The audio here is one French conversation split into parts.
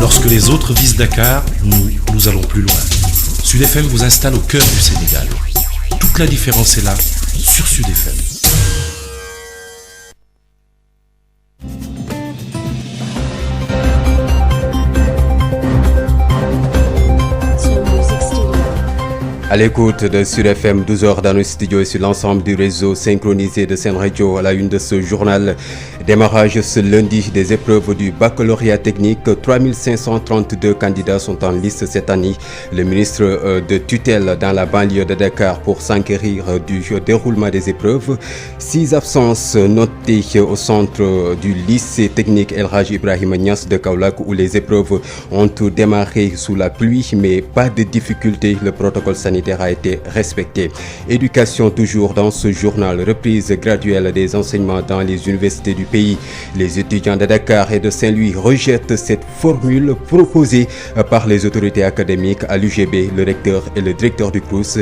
Lorsque les autres visent Dakar, nous allons plus loin. Sud FM vous installe au cœur du Sénégal. Toute la différence est là, sur Sud FM. À l'écoute de Sud FM, 12h dans le studio et sur l'ensemble du réseau synchronisé de Sen Radio à la une de ce journal. Démarrage ce lundi des épreuves du baccalauréat technique. 3532 candidats sont en liste cette année. Le ministre de tutelle dans la banlieue de Dakar pour s'enquérir du déroulement des épreuves. 6 absences notées au centre du lycée technique El Hadji Ibrahima Niass de Kaolack où les épreuves ont démarré sous la pluie mais pas de difficulté. Le protocole sanitaire a été respecté. Éducation toujours dans ce journal. Reprise graduelle des enseignements dans les universités du pays. Les étudiants de Dakar et de Saint-Louis rejettent cette formule proposée par les autorités académiques à l'UGB. Le recteur et le directeur du CROUS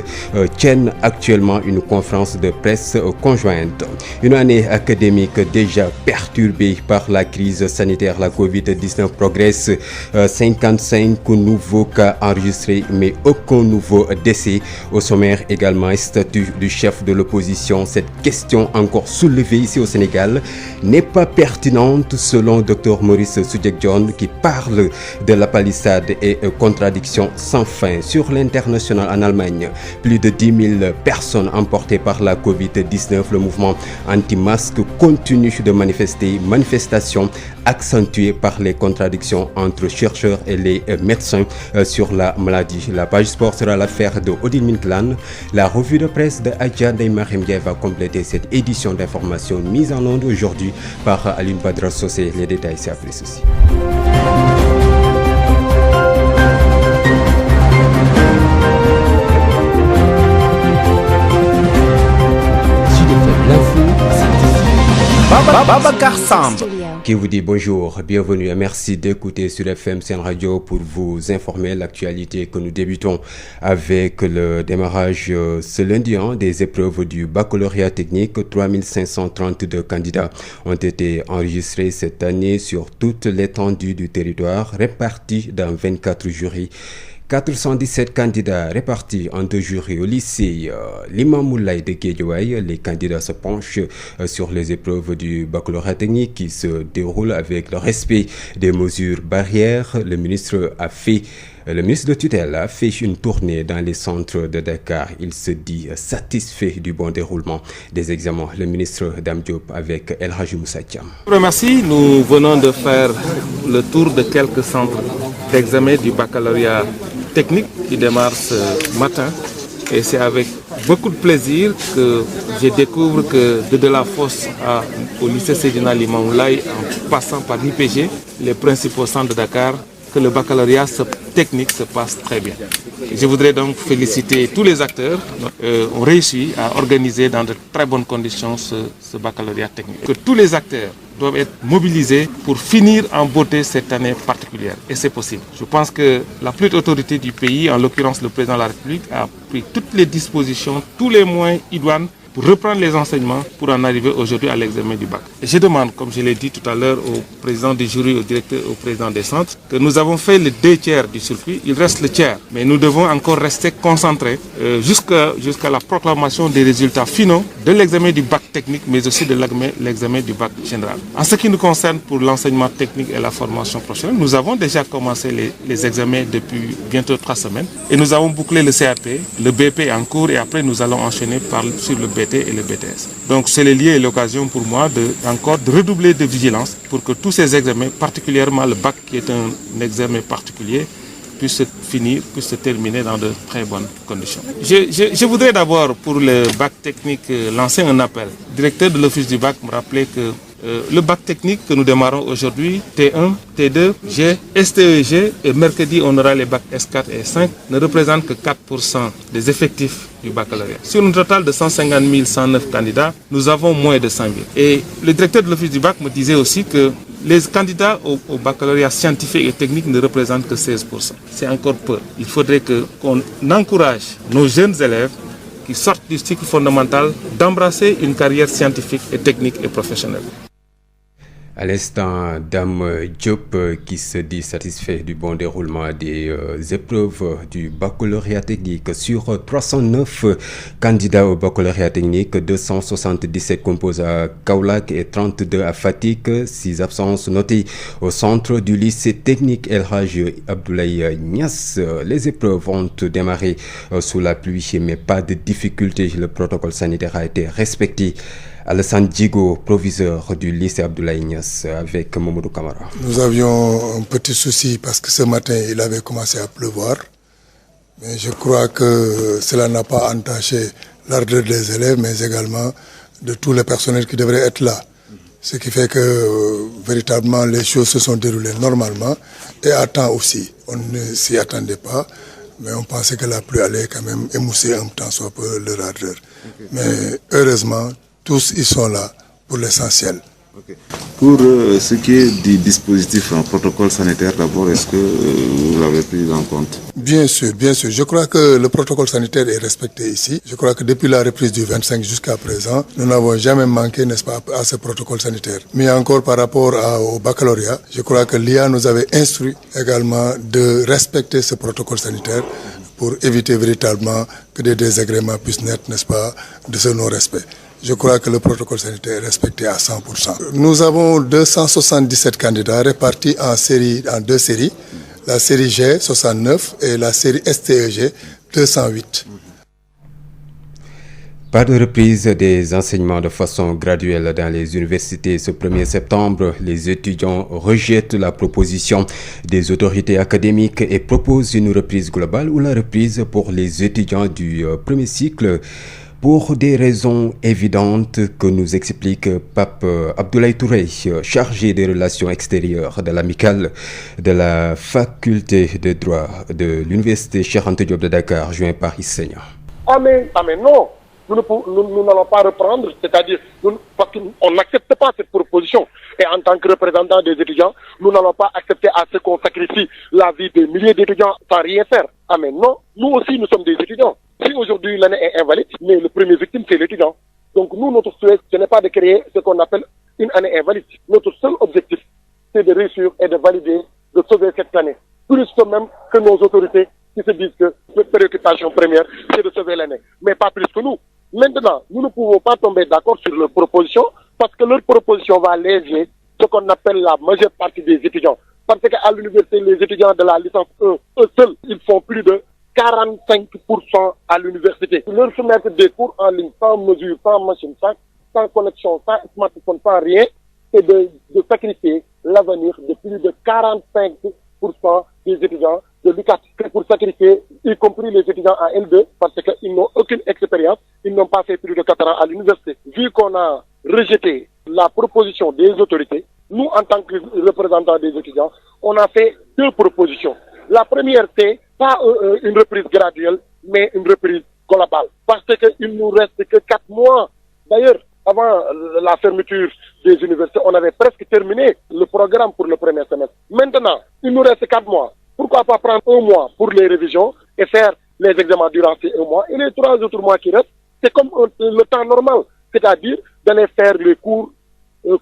tiennent actuellement une conférence de presse conjointe. Une année académique déjà perturbée par la crise sanitaire. La Covid-19 progresse. 55 nouveaux cas enregistrés mais aucun nouveau décès. Au sommaire également, statut du chef de l'opposition. Cette question encore soulevée ici au Sénégal n'est pas pertinente selon Dr Maurice Soudieck-Dione qui parle de la palissade et contradiction sans fin. Sur l'international en Allemagne, plus de 10 000 personnes emportées par la Covid-19. Le mouvement anti-masque continue de manifester. Manifestation accentuée par les contradictions entre chercheurs et les médecins sur la maladie. La page sport sera l'affaire de Odile Minklan. La revue de presse de Adja Ndeye Mariam Ndiaye va compléter cette édition d'information mise en onde aujourd'hui par Aline Badra Socé. Les détails c'est après ceci. Babacar Samb qui vous dit bonjour, bienvenue et merci d'écouter sur FM Sen Radio pour vous informer l'actualité que nous débutons avec le démarrage ce lundi des épreuves du baccalauréat technique. 3532 candidats ont été enregistrés cette année sur toute l'étendue du territoire répartis dans 24 jurys. 417 candidats répartis en 2 jurys au lycée Limamou Moulaye de Guédiawaye. Les candidats se penchent sur les épreuves du baccalauréat technique qui se déroulent avec le respect des mesures barrières. Le ministre de tutelle a fait une tournée dans les centres de Dakar. Il se dit satisfait du bon déroulement des examens. Le ministre Dame Diop avec El Hadji Moussa Thiam. Merci. Nous venons de faire le tour de quelques centres d'examen du baccalauréat technique qui démarre ce matin. Et c'est avec beaucoup de plaisir que je découvre que de la Fosse au lycée Seydina Limamou Laye, en passant par l'IPG, les principaux centres de Dakar, que le baccalauréat technique se passe très bien. Je voudrais donc féliciter tous les acteurs qui ont réussi à organiser dans de très bonnes conditions ce baccalauréat technique. Que tous les acteurs doivent être mobilisés pour finir en beauté cette année particulière. Et c'est possible. Je pense que la plus haute autorité du pays, en l'occurrence le président de la République, a pris toutes les dispositions, tous les moyens idoines pour reprendre les enseignements pour en arriver aujourd'hui à l'examen du bac. Et je demande, comme je l'ai dit tout à l'heure au président du jury, au directeur, au président des centres, que nous avons fait les 2 tiers du circuit, il reste le tiers. Mais nous devons encore rester concentrés jusqu'à la proclamation des résultats finaux de l'examen du bac technique, mais aussi de l'examen du bac général. En ce qui nous concerne pour l'enseignement technique et la formation professionnelle, nous avons déjà commencé les examens depuis bientôt 3 semaines. Et nous avons bouclé le CAP, le BP en cours et après nous allons enchaîner sur le BT et le BTS. Donc c'est le lieu et l'occasion pour moi de redoubler de vigilance pour que tous ces examens, particulièrement le bac qui est un examen particulier, puisse se terminer dans de très bonnes conditions. Je voudrais d'abord pour le bac technique lancer un appel. Le directeur de l'office du bac me rappelait que le bac technique que nous démarrons aujourd'hui, T1, T2, G, STEG, et mercredi on aura les bacs S4 et S5, ne représentent que 4% des effectifs du baccalauréat. Sur un total de 150 109 candidats, nous avons moins de 100 000. Et le directeur de l'office du bac me disait aussi que les candidats au baccalauréat scientifique et technique ne représentent que 16%. C'est encore peu. Il faudrait qu'on encourage nos jeunes élèves qui sortent du cycle fondamental d'embrasser une carrière scientifique et technique et professionnelle. À l'instant, Dame Diop qui se dit satisfait du bon déroulement des épreuves du baccalauréat technique. Sur 309 candidats au baccalauréat technique, 277 composent à Kaolack et 32 à Fatick. 6 absences notées au centre du lycée technique El Hadj Abdoulaye Niass. Les épreuves ont démarré sous la pluie, mais pas de difficulté. Le protocole sanitaire a été respecté. Alassane Djigo, proviseur du lycée Abdoulaye Niass, avec Mamadou Camara. Nous avions un petit souci parce que ce matin, il avait commencé à pleuvoir. Mais je crois que cela n'a pas entaché l'ardeur des élèves, mais également de tous les personnels qui devraient être là. Ce qui fait que véritablement les choses se sont déroulées normalement et à temps aussi. On ne s'y attendait pas, mais on pensait que la pluie allait quand même émousser un temps soit peu leur ardeur. Mais heureusement, tous ils sont là pour l'essentiel. Okay. Pour ce qui est du dispositif en protocole sanitaire, d'abord, est-ce que vous l'avez pris en compte? Bien sûr, bien sûr. Je crois que le protocole sanitaire est respecté ici. Je crois que depuis la reprise du 25 jusqu'à présent, nous n'avons jamais manqué, n'est-ce pas, à ce protocole sanitaire. Mais encore par rapport au baccalauréat, je crois que l'IA nous avait instruit également de respecter ce protocole sanitaire pour éviter véritablement que des désagréments puissent naître, n'est-ce pas, de ce non-respect. Je crois que le protocole sanitaire est respecté à 100%. Nous avons 277 candidats répartis en deux séries. La série G, 69, et la série STEG, 208. Pas de reprise des enseignements de façon graduelle dans les universités ce 1er septembre. Les étudiants rejettent la proposition des autorités académiques et proposent une reprise globale ou la reprise pour les étudiants du premier cycle. Pour des raisons évidentes que nous explique Pape Abdoulaye Touré, chargé des relations extérieures de l'amicale de la faculté de droit de l'université Cheikh Anta Diop de Dakar, joint par Issegna. Ah mais non, nous n'allons pas reprendre, c'est-à-dire parce qu'on n'accepte pas cette proposition. Et en tant que représentant des étudiants, nous n'allons pas accepter à ce qu'on sacrifie la vie de milliers d'étudiants sans rien faire. Ah mais non, nous aussi nous sommes des étudiants. Si aujourd'hui l'année est invalide, mais le premier victime c'est l'étudiant. Donc nous, notre souhait, ce n'est pas de créer ce qu'on appelle une année invalide. Notre seul objectif, c'est de réussir et de valider, de sauver cette année. Plus que même que nos autorités qui se disent que notre préoccupation première, c'est de sauver l'année. Mais pas plus que nous. Maintenant, nous ne pouvons pas tomber d'accord sur leur proposition parce que leur proposition va léser ce qu'on appelle la majeure partie des étudiants. Parce qu'à l'université, les étudiants de la licence 1, eux seuls, ils font plus de 45% à l'université. Leur soumettre des cours en ligne sans mesure, sans machine, sans connexion, sans smartphone, sans rien, c'est de sacrifier l'avenir de plus de 45% des étudiants de l'UQAT. C'est pour sacrifier, y compris les étudiants en L2, parce qu'ils n'ont aucune expérience, ils n'ont pas fait plus de 4 ans à l'université. Vu qu'on a rejeté la proposition des autorités, nous, en tant que représentants des étudiants, on a fait 2 propositions. La première, c'est pas une reprise graduelle, mais une reprise globale. Parce qu'il nous reste que 4 mois. D'ailleurs, avant la fermeture des universités, on avait presque terminé le programme pour le premier semestre. Maintenant, il nous reste 4 mois. Pourquoi pas prendre 1 mois pour les révisions et faire les examens durant ces 1 mois. Et les 3 autres mois qui restent, c'est comme le temps normal. C'est-à-dire d'aller faire les cours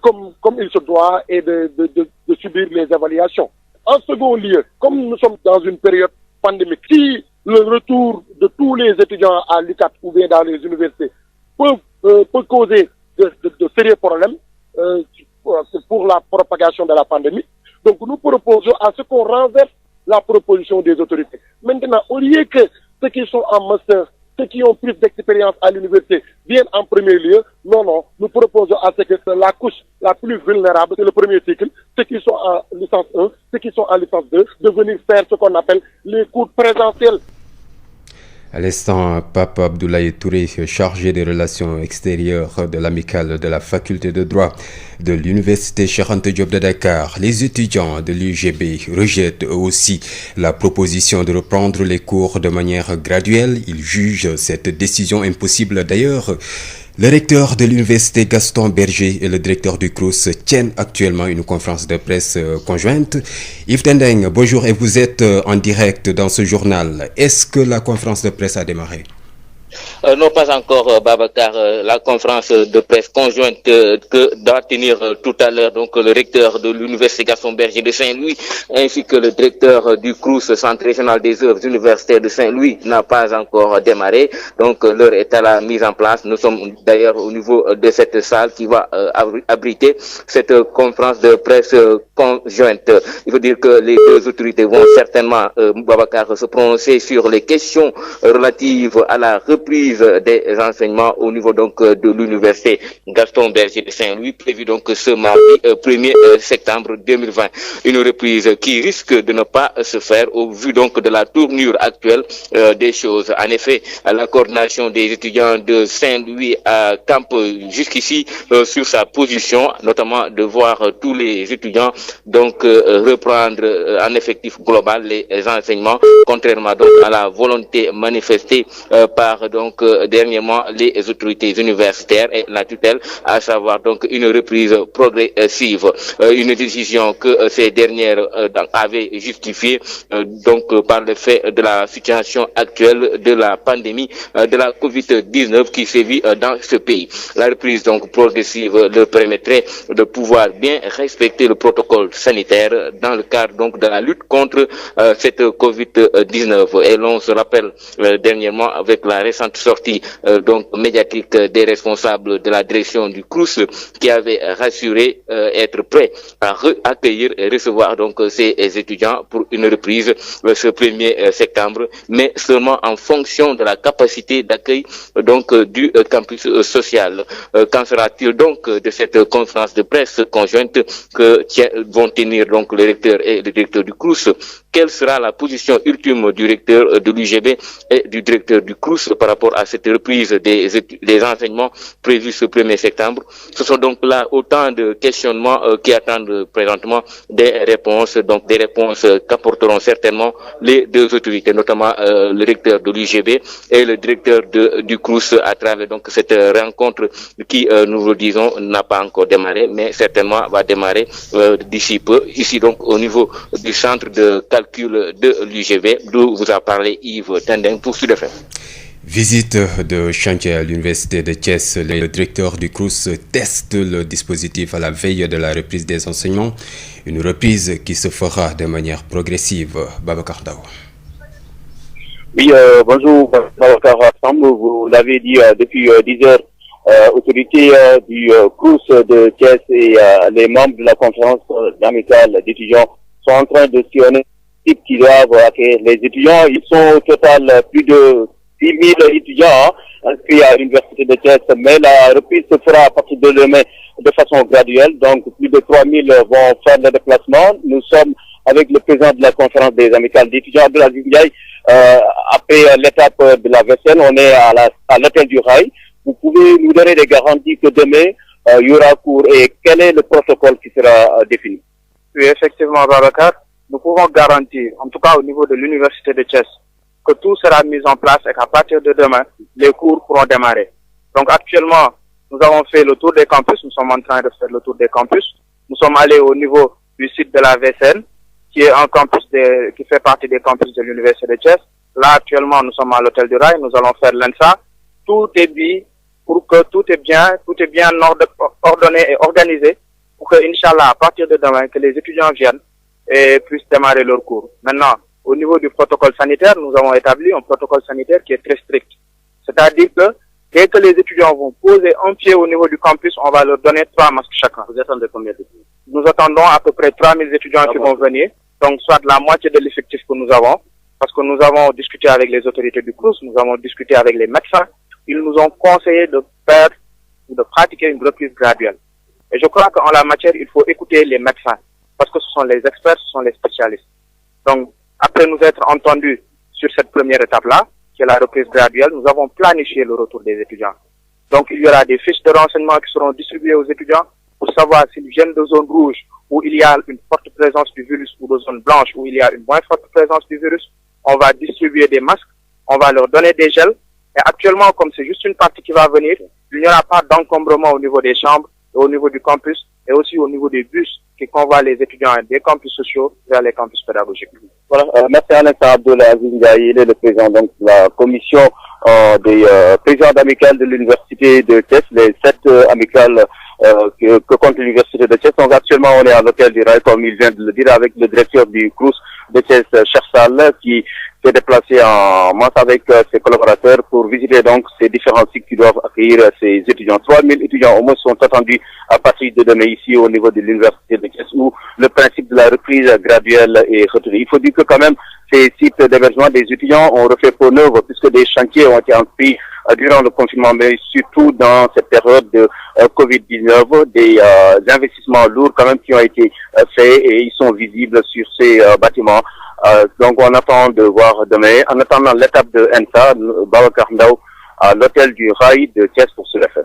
comme il se doit et de subir les évaluations. En second lieu, comme nous sommes dans une période pandémique, si le retour de tous les étudiants à l'UQAT ou bien dans les universités peut causer de sérieux problèmes pour la propagation de la pandémie, donc nous proposons à ce qu'on renverse la proposition des autorités. Maintenant, au lieu que ceux qui sont en master, ceux qui ont plus d'expérience à l'université viennent en premier lieu, non, nous proposons à ce que la couche la plus vulnérable, c'est le premier cycle, ceux qui sont en licence 1, ceux qui sont en licence 2, de venir faire ce qu'on appelle les cours présentiels. À l'instant, Pape Abdoulaye Touré, chargé des relations extérieures de l'amicale de la faculté de droit de l'université Cheikh Anta Diop de Dakar. Les étudiants de l'UGB rejettent aussi la proposition de reprendre les cours de manière graduelle. Ils jugent cette décision impossible. D'ailleurs, le recteur de l'université Gaston Berger et le directeur du CROUS tiennent actuellement une conférence de presse conjointe. Yves Tendeng, bonjour et vous êtes en direct dans ce journal. Est-ce que la conférence de presse a démarré? Non, pas encore, Babacar. La conférence de presse conjointe que doit tenir tout à l'heure donc le recteur de l'université Gaston Berger de Saint-Louis ainsi que le directeur du CROUS, Centre régional des œuvres universitaires de Saint-Louis, n'a pas encore démarré. Donc l'heure est à la mise en place. Nous sommes d'ailleurs au niveau de cette salle qui va abriter cette conférence de presse conjointe. Il faut dire que les deux autorités vont certainement, Babacar, se prononcer sur les questions relatives à la reprise des enseignements au niveau donc de l'université Gaston Berger de Saint-Louis, prévu donc ce mardi 1er septembre 2020. Une reprise qui risque de ne pas se faire au vu donc de la tournure actuelle des choses. En effet, la coordination des étudiants de Saint-Louis campe jusqu'ici sur sa position, notamment de voir tous les étudiants donc reprendre en effectif global les enseignements, contrairement donc à la volonté manifestée par donc dernièrement les autorités universitaires et la tutelle, à savoir donc une reprise progressive, une décision que ces dernières avaient justifiée donc par le fait de la situation actuelle de la pandémie de la Covid-19 qui sévit dans ce pays. La reprise donc progressive leur permettrait de pouvoir bien respecter le protocole sanitaire dans le cadre donc de la lutte contre cette Covid-19. Et l'on se rappelle dernièrement avec la récente sortie donc médiatique des responsables de la direction du CROUS qui avait rassuré être prêt à accueillir et recevoir donc ces étudiants pour une reprise ce 1er septembre, mais seulement en fonction de la capacité d'accueil donc du campus social. Qu'en sera-t-il donc de cette conférence de presse conjointe que vont tenir donc le recteur et le directeur du CROUS? Quelle sera la position ultime du recteur de l'UGB et du directeur du CROUS par rapport à cette reprise des enseignements prévus ce 1er septembre? Ce sont donc là autant de questionnements qui attendent présentement des réponses, donc des réponses qu'apporteront certainement les deux autorités, notamment le recteur de l'UGB et le directeur du CROUS à travers donc cette rencontre qui, nous le disons, n'a pas encore démarré, mais certainement va démarrer d'ici peu, ici donc au niveau du centre de calcul de l'UGB, d'où vous a parlé Yves Tendeng pour Sud FM. Visite de chantier à l'université de Thiès. Le directeur du CROUS teste le dispositif à la veille de la reprise des enseignements. Une reprise qui se fera de manière progressive. Babacar Daou. Oui, bonjour, Babacar Samb. Vous l'avez dit depuis 10 heures. Autorités du CROUS de Thiès et les membres de la conférence amicale d'étudiants sont en train de sillonner qui doivent accueillir les étudiants. Ils sont au total plus de 10 000 étudiants inscrits à l'université de Thiès, mais la reprise se fera à partir de demain de façon graduelle. Donc, plus de 3 000 vont faire le déplacement. Nous sommes avec le président de la conférence des amicales d'étudiants de la Ndiaye. Après l'étape de la vaisselle, on est à l'hôtel du Rail. Vous pouvez nous donner des garanties que demain, il y aura cours et quel est le protocole qui sera défini? Oui, effectivement, Babacar, nous pouvons garantir, en tout cas au niveau de l'université de Thiès, que tout sera mis en place et qu'à partir de demain, les cours pourront démarrer. Donc actuellement, nous avons fait le tour des campus, nous sommes en train de faire le tour des campus. Nous sommes allés au niveau du site de la VSN, qui est un campus qui fait partie des campus de l'université de Thiès. Là, actuellement, nous sommes à l'hôtel du Rail, nous allons faire l'ENSA. Tout est dit pour que tout est bien ordonné et organisé pour que, Inch'Allah, à partir de demain, que les étudiants viennent et puissent démarrer leur cours. Maintenant, au niveau du protocole sanitaire, nous avons établi un protocole sanitaire qui est très strict. C'est-à-dire que dès que les étudiants vont poser un pied au niveau du campus, on va leur donner 3 masques chacun. Vous attendez combien d'étudiants? Nous attendons à peu près 3 000 étudiants qui vont venir, donc soit la moitié de l'effectif que nous avons, parce que nous avons discuté avec les autorités du CROUS, nous avons discuté avec les médecins. Ils nous ont conseillé de faire ou de pratiquer une reprise graduelle. Et je crois qu'en la matière, il faut écouter les médecins, parce que ce sont les experts, ce sont les spécialistes. Donc, après nous être entendus sur cette première étape-là, qui est la reprise graduelle, nous avons planifié le retour des étudiants. Donc, il y aura des fiches de renseignement qui seront distribuées aux étudiants pour savoir s'ils viennent de zones rouges où il y a une forte présence du virus ou de zones blanches où il y a une moins forte présence du virus. On va distribuer des masques, on va leur donner des gels. Et actuellement, comme c'est juste une partie qui va venir, il n'y aura pas d'encombrement au niveau des chambres, au niveau du campus et aussi au niveau des bus qui convoient les étudiants des campus sociaux vers les campus pédagogiques. Voilà, merci Alain Abdoulaye Ndiaye, il est le président donc, de la commission des présidents d'amicales de l'université de Thiès, les 7 amicales que compte l'université de Thiès. Donc actuellement on est à l'hôtel du Rail, comme il vient de le dire, avec le directeur du CROUS de Thiès, Chersal, qui s'est déplacé en masse avec ses collaborateurs pour visiter donc ces différents sites qui doivent accueillir ces étudiants. 3000 étudiants au moins sont attendus à partir de demain ici au niveau de l'université de Thiès, où le principe de la reprise graduelle est retenu. Il faut dire que quand même ces sites d'hébergement des étudiants ont refait peau neuve, puisque des chantiers ont été entrepris durant le confinement, mais surtout dans cette période de Covid-19, des investissements lourds quand même qui ont été faits et ils sont visibles sur ces bâtiments. Donc on attend de voir demain. En attendant l'étape de ENSA, Babacar Ndao à l'hôtel du Rail de Thiès pour se le faire.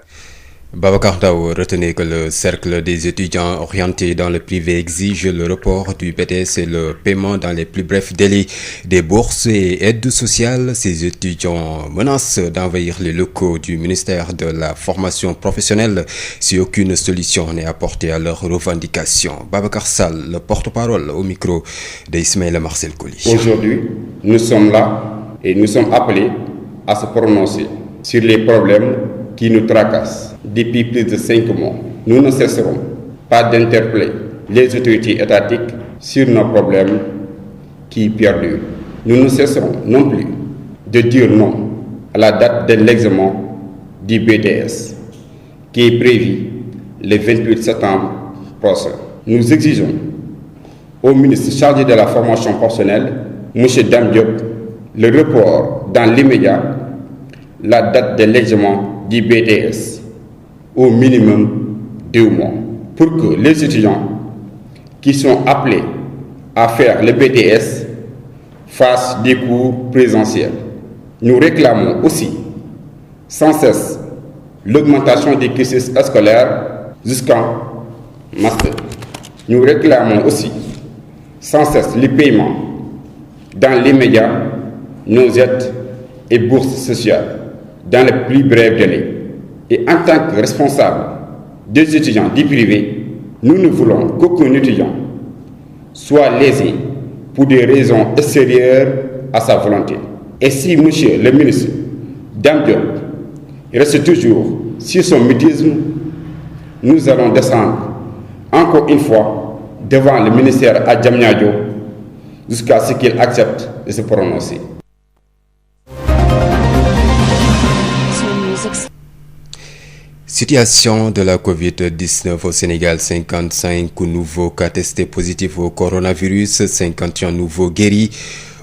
Babacar Ndao, retenez que le cercle des étudiants orientés dans le privé exige le report du BTS et le paiement dans les plus brefs délais des bourses et aides sociales. Ces étudiants menacent d'envahir les locaux du ministère de la formation professionnelle si aucune solution n'est apportée à leurs revendications. Babacar Sall, le porte-parole au micro d'Ismaël Marcel Colli. Aujourd'hui, nous sommes là et nous sommes appelés à se prononcer sur les problèmes qui nous tracassent depuis plus de 5 mois. Nous ne cesserons pas d'interpeller les autorités étatiques sur nos problèmes qui perdurent. Nous ne cesserons non plus de dire non à la date de l'examen du BTS qui est prévu le 28 septembre prochain. Nous exigeons au ministre chargé de la formation professionnelle, M. Dame Diop, le report dans l'immédiat la date de l'examen du BTS au minimum 2 mois pour que les étudiants qui sont appelés à faire le BTS fassent des cours présentiels. Nous réclamons aussi sans cesse l'augmentation des cursus scolaires jusqu'en master. Nous réclamons aussi sans cesse le paiement dans l'immédiat nos aides et bourses sociales dans le plus bref délai. Et en tant que responsable des étudiants du privé, nous ne voulons qu'aucun étudiant soit lésé pour des raisons extérieures à sa volonté. Et si monsieur le ministre Dame Diop reste toujours sur son mutisme, nous allons descendre encore une fois devant le ministère à Diamniadio jusqu'à ce qu'il accepte de se prononcer. Situation de la Covid-19 au Sénégal, 55 nouveaux cas testés positifs au coronavirus, 51 nouveaux guéris,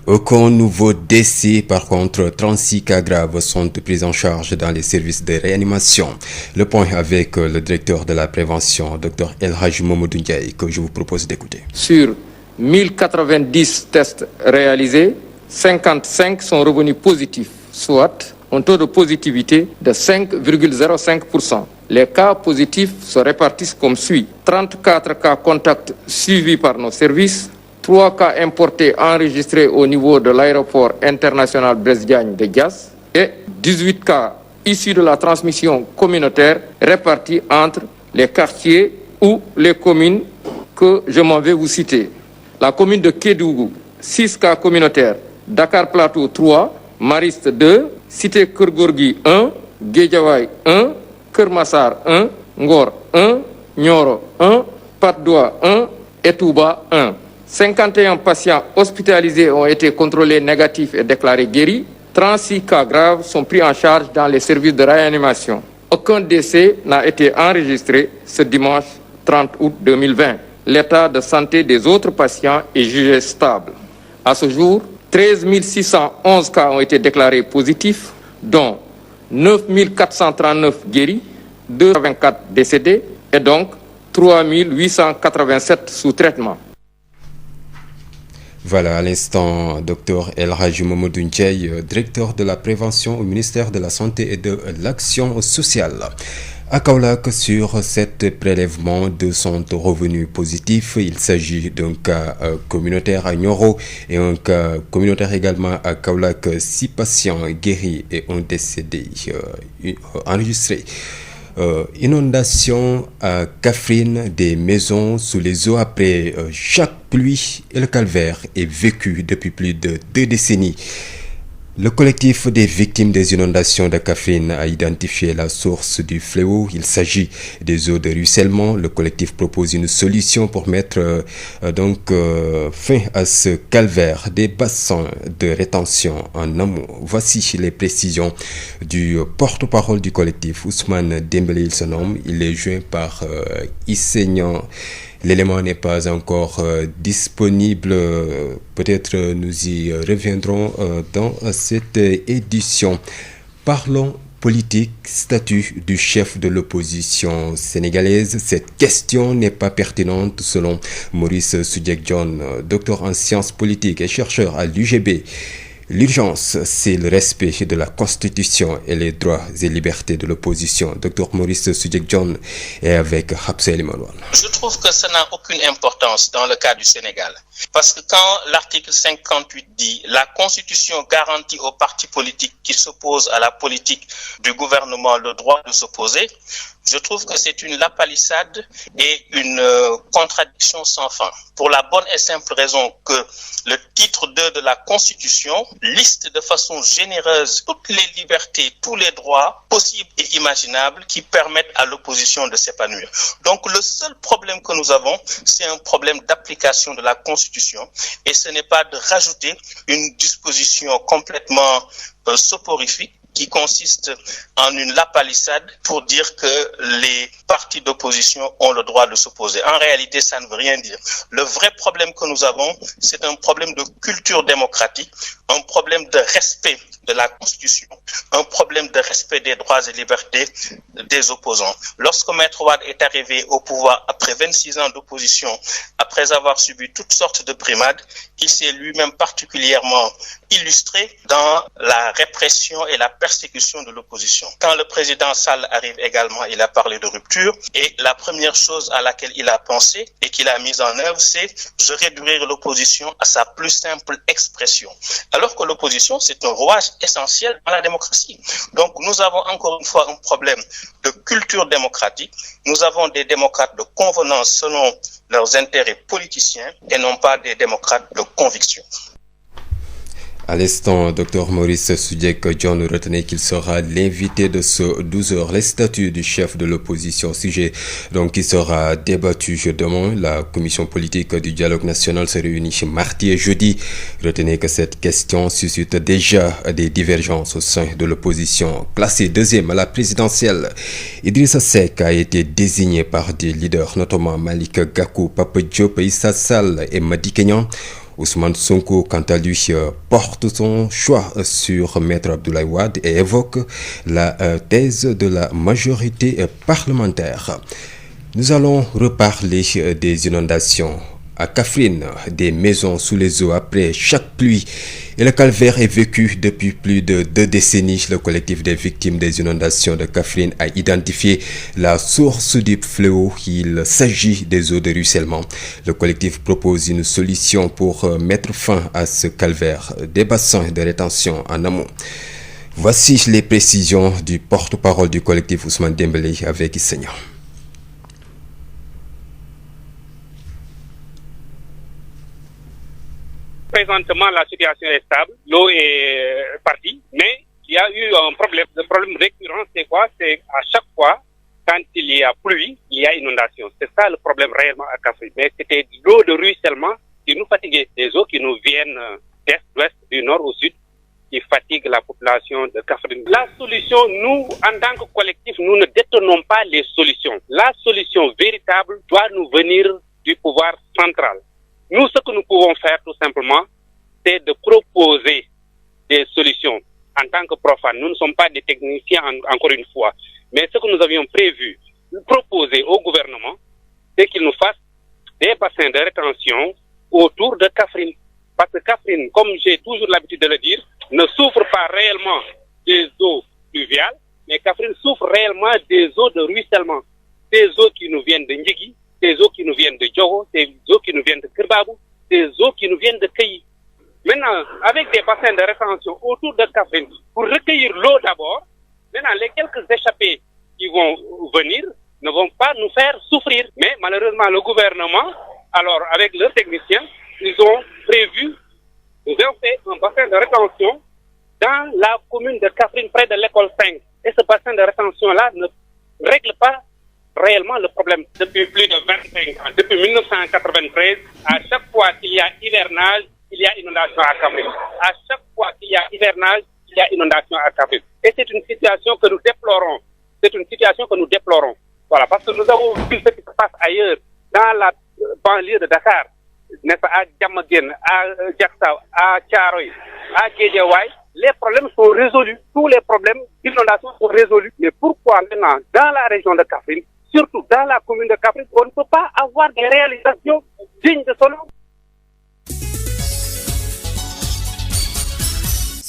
aucun nouveau décès. Par contre, 36 cas graves sont pris en charge dans les services de réanimation. Le point avec le directeur de la prévention, Dr El Hadji Mamadou Ndiaye, que je vous propose d'écouter. Sur 1090 tests réalisés, 55 sont revenus positifs, soit un taux de positivité de 5,05%. Les cas positifs se répartissent comme suit. 34 cas contacts suivis par nos services, 3 cas importés enregistrés au niveau de l'aéroport international Blaise Diagne de Diass et 18 cas issus de la transmission communautaire répartis entre les quartiers ou les communes que je m'en vais vous citer. La commune de Kédougou, 6 cas communautaires. Dakar Plateau 3, Mariste 2, Cité Keur Gorgui 1, Guédiawaye 1, Keur Massar 1, Ngor 1, Nioro 1, Patte d'Oie 1 et Touba 1. 51 patients hospitalisés ont été contrôlés négatifs et déclarés guéris. 36 cas graves sont pris en charge dans les services de réanimation. Aucun décès n'a été enregistré ce dimanche 30 août 2020. L'état de santé des autres patients est jugé stable. À ce jour, 13 611 cas ont été déclarés positifs, dont 9 439 guéris, 224 décédés et donc 3 887 sous traitement. Voilà, à l'instant, Dr El Hadji Mamadou Ndiaye, directeur de la prévention au ministère de la Santé et de l'Action sociale. À Kaolack, sur cet prélèvement de sont revenus positifs. Il s'agit d'un cas communautaire à Nioro et un cas communautaire également à Kaolack. 6 patients guéris et un décédé enregistrés. Inondation à Kaffrine, des maisons sous les eaux après chaque pluie et le calvaire est vécu depuis plus de 2 décennies. Le collectif des victimes des inondations de Kaffrine a identifié la source du fléau. Il s'agit des eaux de ruissellement. Le collectif propose une solution pour mettre fin à ce calvaire des bassins de rétention en amont. Voici les précisions du porte-parole du collectif, Ousmane Dembélé, il se nomme. Il est joint par Isseignan. L'élément n'est pas encore disponible. Peut-être nous y reviendrons dans cette édition. Parlons politique, statut du chef de l'opposition sénégalaise. Cette question n'est pas pertinente selon Maurice Soudieck-Dione, docteur en sciences politiques et chercheur à l'UGB. L'urgence, c'est le respect de la Constitution et les droits et libertés de l'opposition. Dr Maurice Soudieck-Dione est avec Habsa Elimane. Je trouve que ça n'a aucune importance dans le cas du Sénégal. Parce que quand l'article 58 dit « La Constitution garantit aux partis politiques qui s'opposent à la politique du gouvernement le droit de s'opposer », je trouve que c'est une lapalissade et une contradiction sans fin. Pour la bonne et simple raison que le titre 2 de la Constitution liste de façon généreuse toutes les libertés, tous les droits possibles et imaginables qui permettent à l'opposition de s'épanouir. Donc le seul problème que nous avons, c'est un problème d'application de la Constitution et ce n'est pas de rajouter une disposition complètement soporifique qui consiste en une lapalissade pour dire que les partis d'opposition ont le droit de s'opposer. En réalité, ça ne veut rien dire. Le vrai problème que nous avons, c'est un problème de culture démocratique, un problème de respect de la Constitution, un problème de respect des droits et libertés des opposants. Lorsque Maître Wade est arrivé au pouvoir après 26 ans d'opposition, après avoir subi toutes sortes de brimades, il s'est lui-même particulièrement illustré dans la répression et la persécution de l'opposition. Quand le président Sall arrive également, il a parlé de rupture et la première chose à laquelle il a pensé et qu'il a mise en œuvre, c'est de réduire l'opposition à sa plus simple expression. Alors que l'opposition, c'est un rouage essentiel dans la démocratie. Donc nous avons encore une fois un problème de culture démocratique. Nous avons des démocrates de convenance selon leurs intérêts politiciens et non pas des démocrates de conviction. À l'instant, Dr Maurice Soudieck-Dione retenait qu'il sera l'invité de ce 12h. Les statuts du chef de l'opposition, sujet donc qui sera débattu demain. La commission politique du dialogue national se réunit mardi et jeudi. Retenez que cette question suscite déjà des divergences au sein de l'opposition. Classé deuxième à la présidentielle, Idrissa Seck a été désigné par des leaders, notamment Malick Gakou, Papa Diop, Issa Sall et Madické Niang. Ousmane Sonko, quant à lui, porte son choix sur Maître Abdoulaye Wade et évoque la thèse de la majorité parlementaire. Nous allons reparler des inondations. À Kaffrine, des maisons sous les eaux après chaque pluie. Et le calvaire est vécu depuis plus de 2 décennies. Le collectif des victimes des inondations de Kaffrine a identifié la source du fléau. Il s'agit des eaux de ruissellement. Le collectif propose une solution pour mettre fin à ce calvaire des bassins de rétention en amont. Voici les précisions du porte-parole du collectif Ousmane Dembélé avec Isseignan. Présentement, la situation est stable, l'eau est partie, mais il y a eu un problème. Le problème récurrent, c'est quoi? C'est à chaque fois, quand il y a pluie, il y a inondation. C'est ça le problème réellement à Kaffrine. Mais c'était l'eau de ruissellement qui nous fatiguait. Des eaux qui nous viennent d'est, d'ouest, du nord au sud, qui fatiguent la population de Kaffrine. La solution, nous, en tant que collectif, nous ne détenons pas les solutions. La solution véritable doit nous venir du pouvoir central. Nous, ce que nous pouvons faire tout simplement, c'est de proposer des solutions. En tant que profanes, nous ne sommes pas des techniciens encore une fois. Mais ce que nous avions prévu, proposer au gouvernement, c'est qu'il nous fasse des bassins de rétention autour de Kaffrine. Parce que Kaffrine, comme j'ai toujours l'habitude de le dire, ne souffre pas réellement des eaux pluviales, mais Kaffrine souffre réellement des eaux de ruissellement. Des eaux qui nous viennent de Ndjigi, des eaux qui nous viennent de Diogo, des eaux qui nous viennent de Kirbabou, des eaux qui nous viennent de Keyi. Maintenant, avec des bassins de rétention autour de Kaffrine, pour recueillir l'eau d'abord, maintenant les quelques échappés qui vont venir ne vont pas nous faire souffrir. Mais malheureusement, le gouvernement, alors avec leurs techniciens, ils ont prévu, ils ont fait un bassin de rétention dans la commune de Kaffrine, près de l'école 5. Et ce bassin de rétention-là ne règle pas réellement le problème. Depuis plus de 25 ans, depuis 1993, à chaque fois qu'il y a hivernage, il y a inondation à Kaffrine. À chaque fois qu'il y a hivernage, il y a inondation à Kaffrine. Et c'est une situation que nous déplorons. C'est une situation que nous déplorons. Voilà, parce que nous avons vu ce qui se passe ailleurs, dans la banlieue de Dakar, n'est-ce pas, à Diamaguène, à Diacksao, à Thiaroye, à Guédiawaye. Les problèmes sont résolus. Tous les problèmes d'inondation sont résolus. Mais pourquoi maintenant, dans la région de Kaffrine, surtout dans la commune de Kaffrine, on ne peut pas avoir des réalisations dignes de ce nom?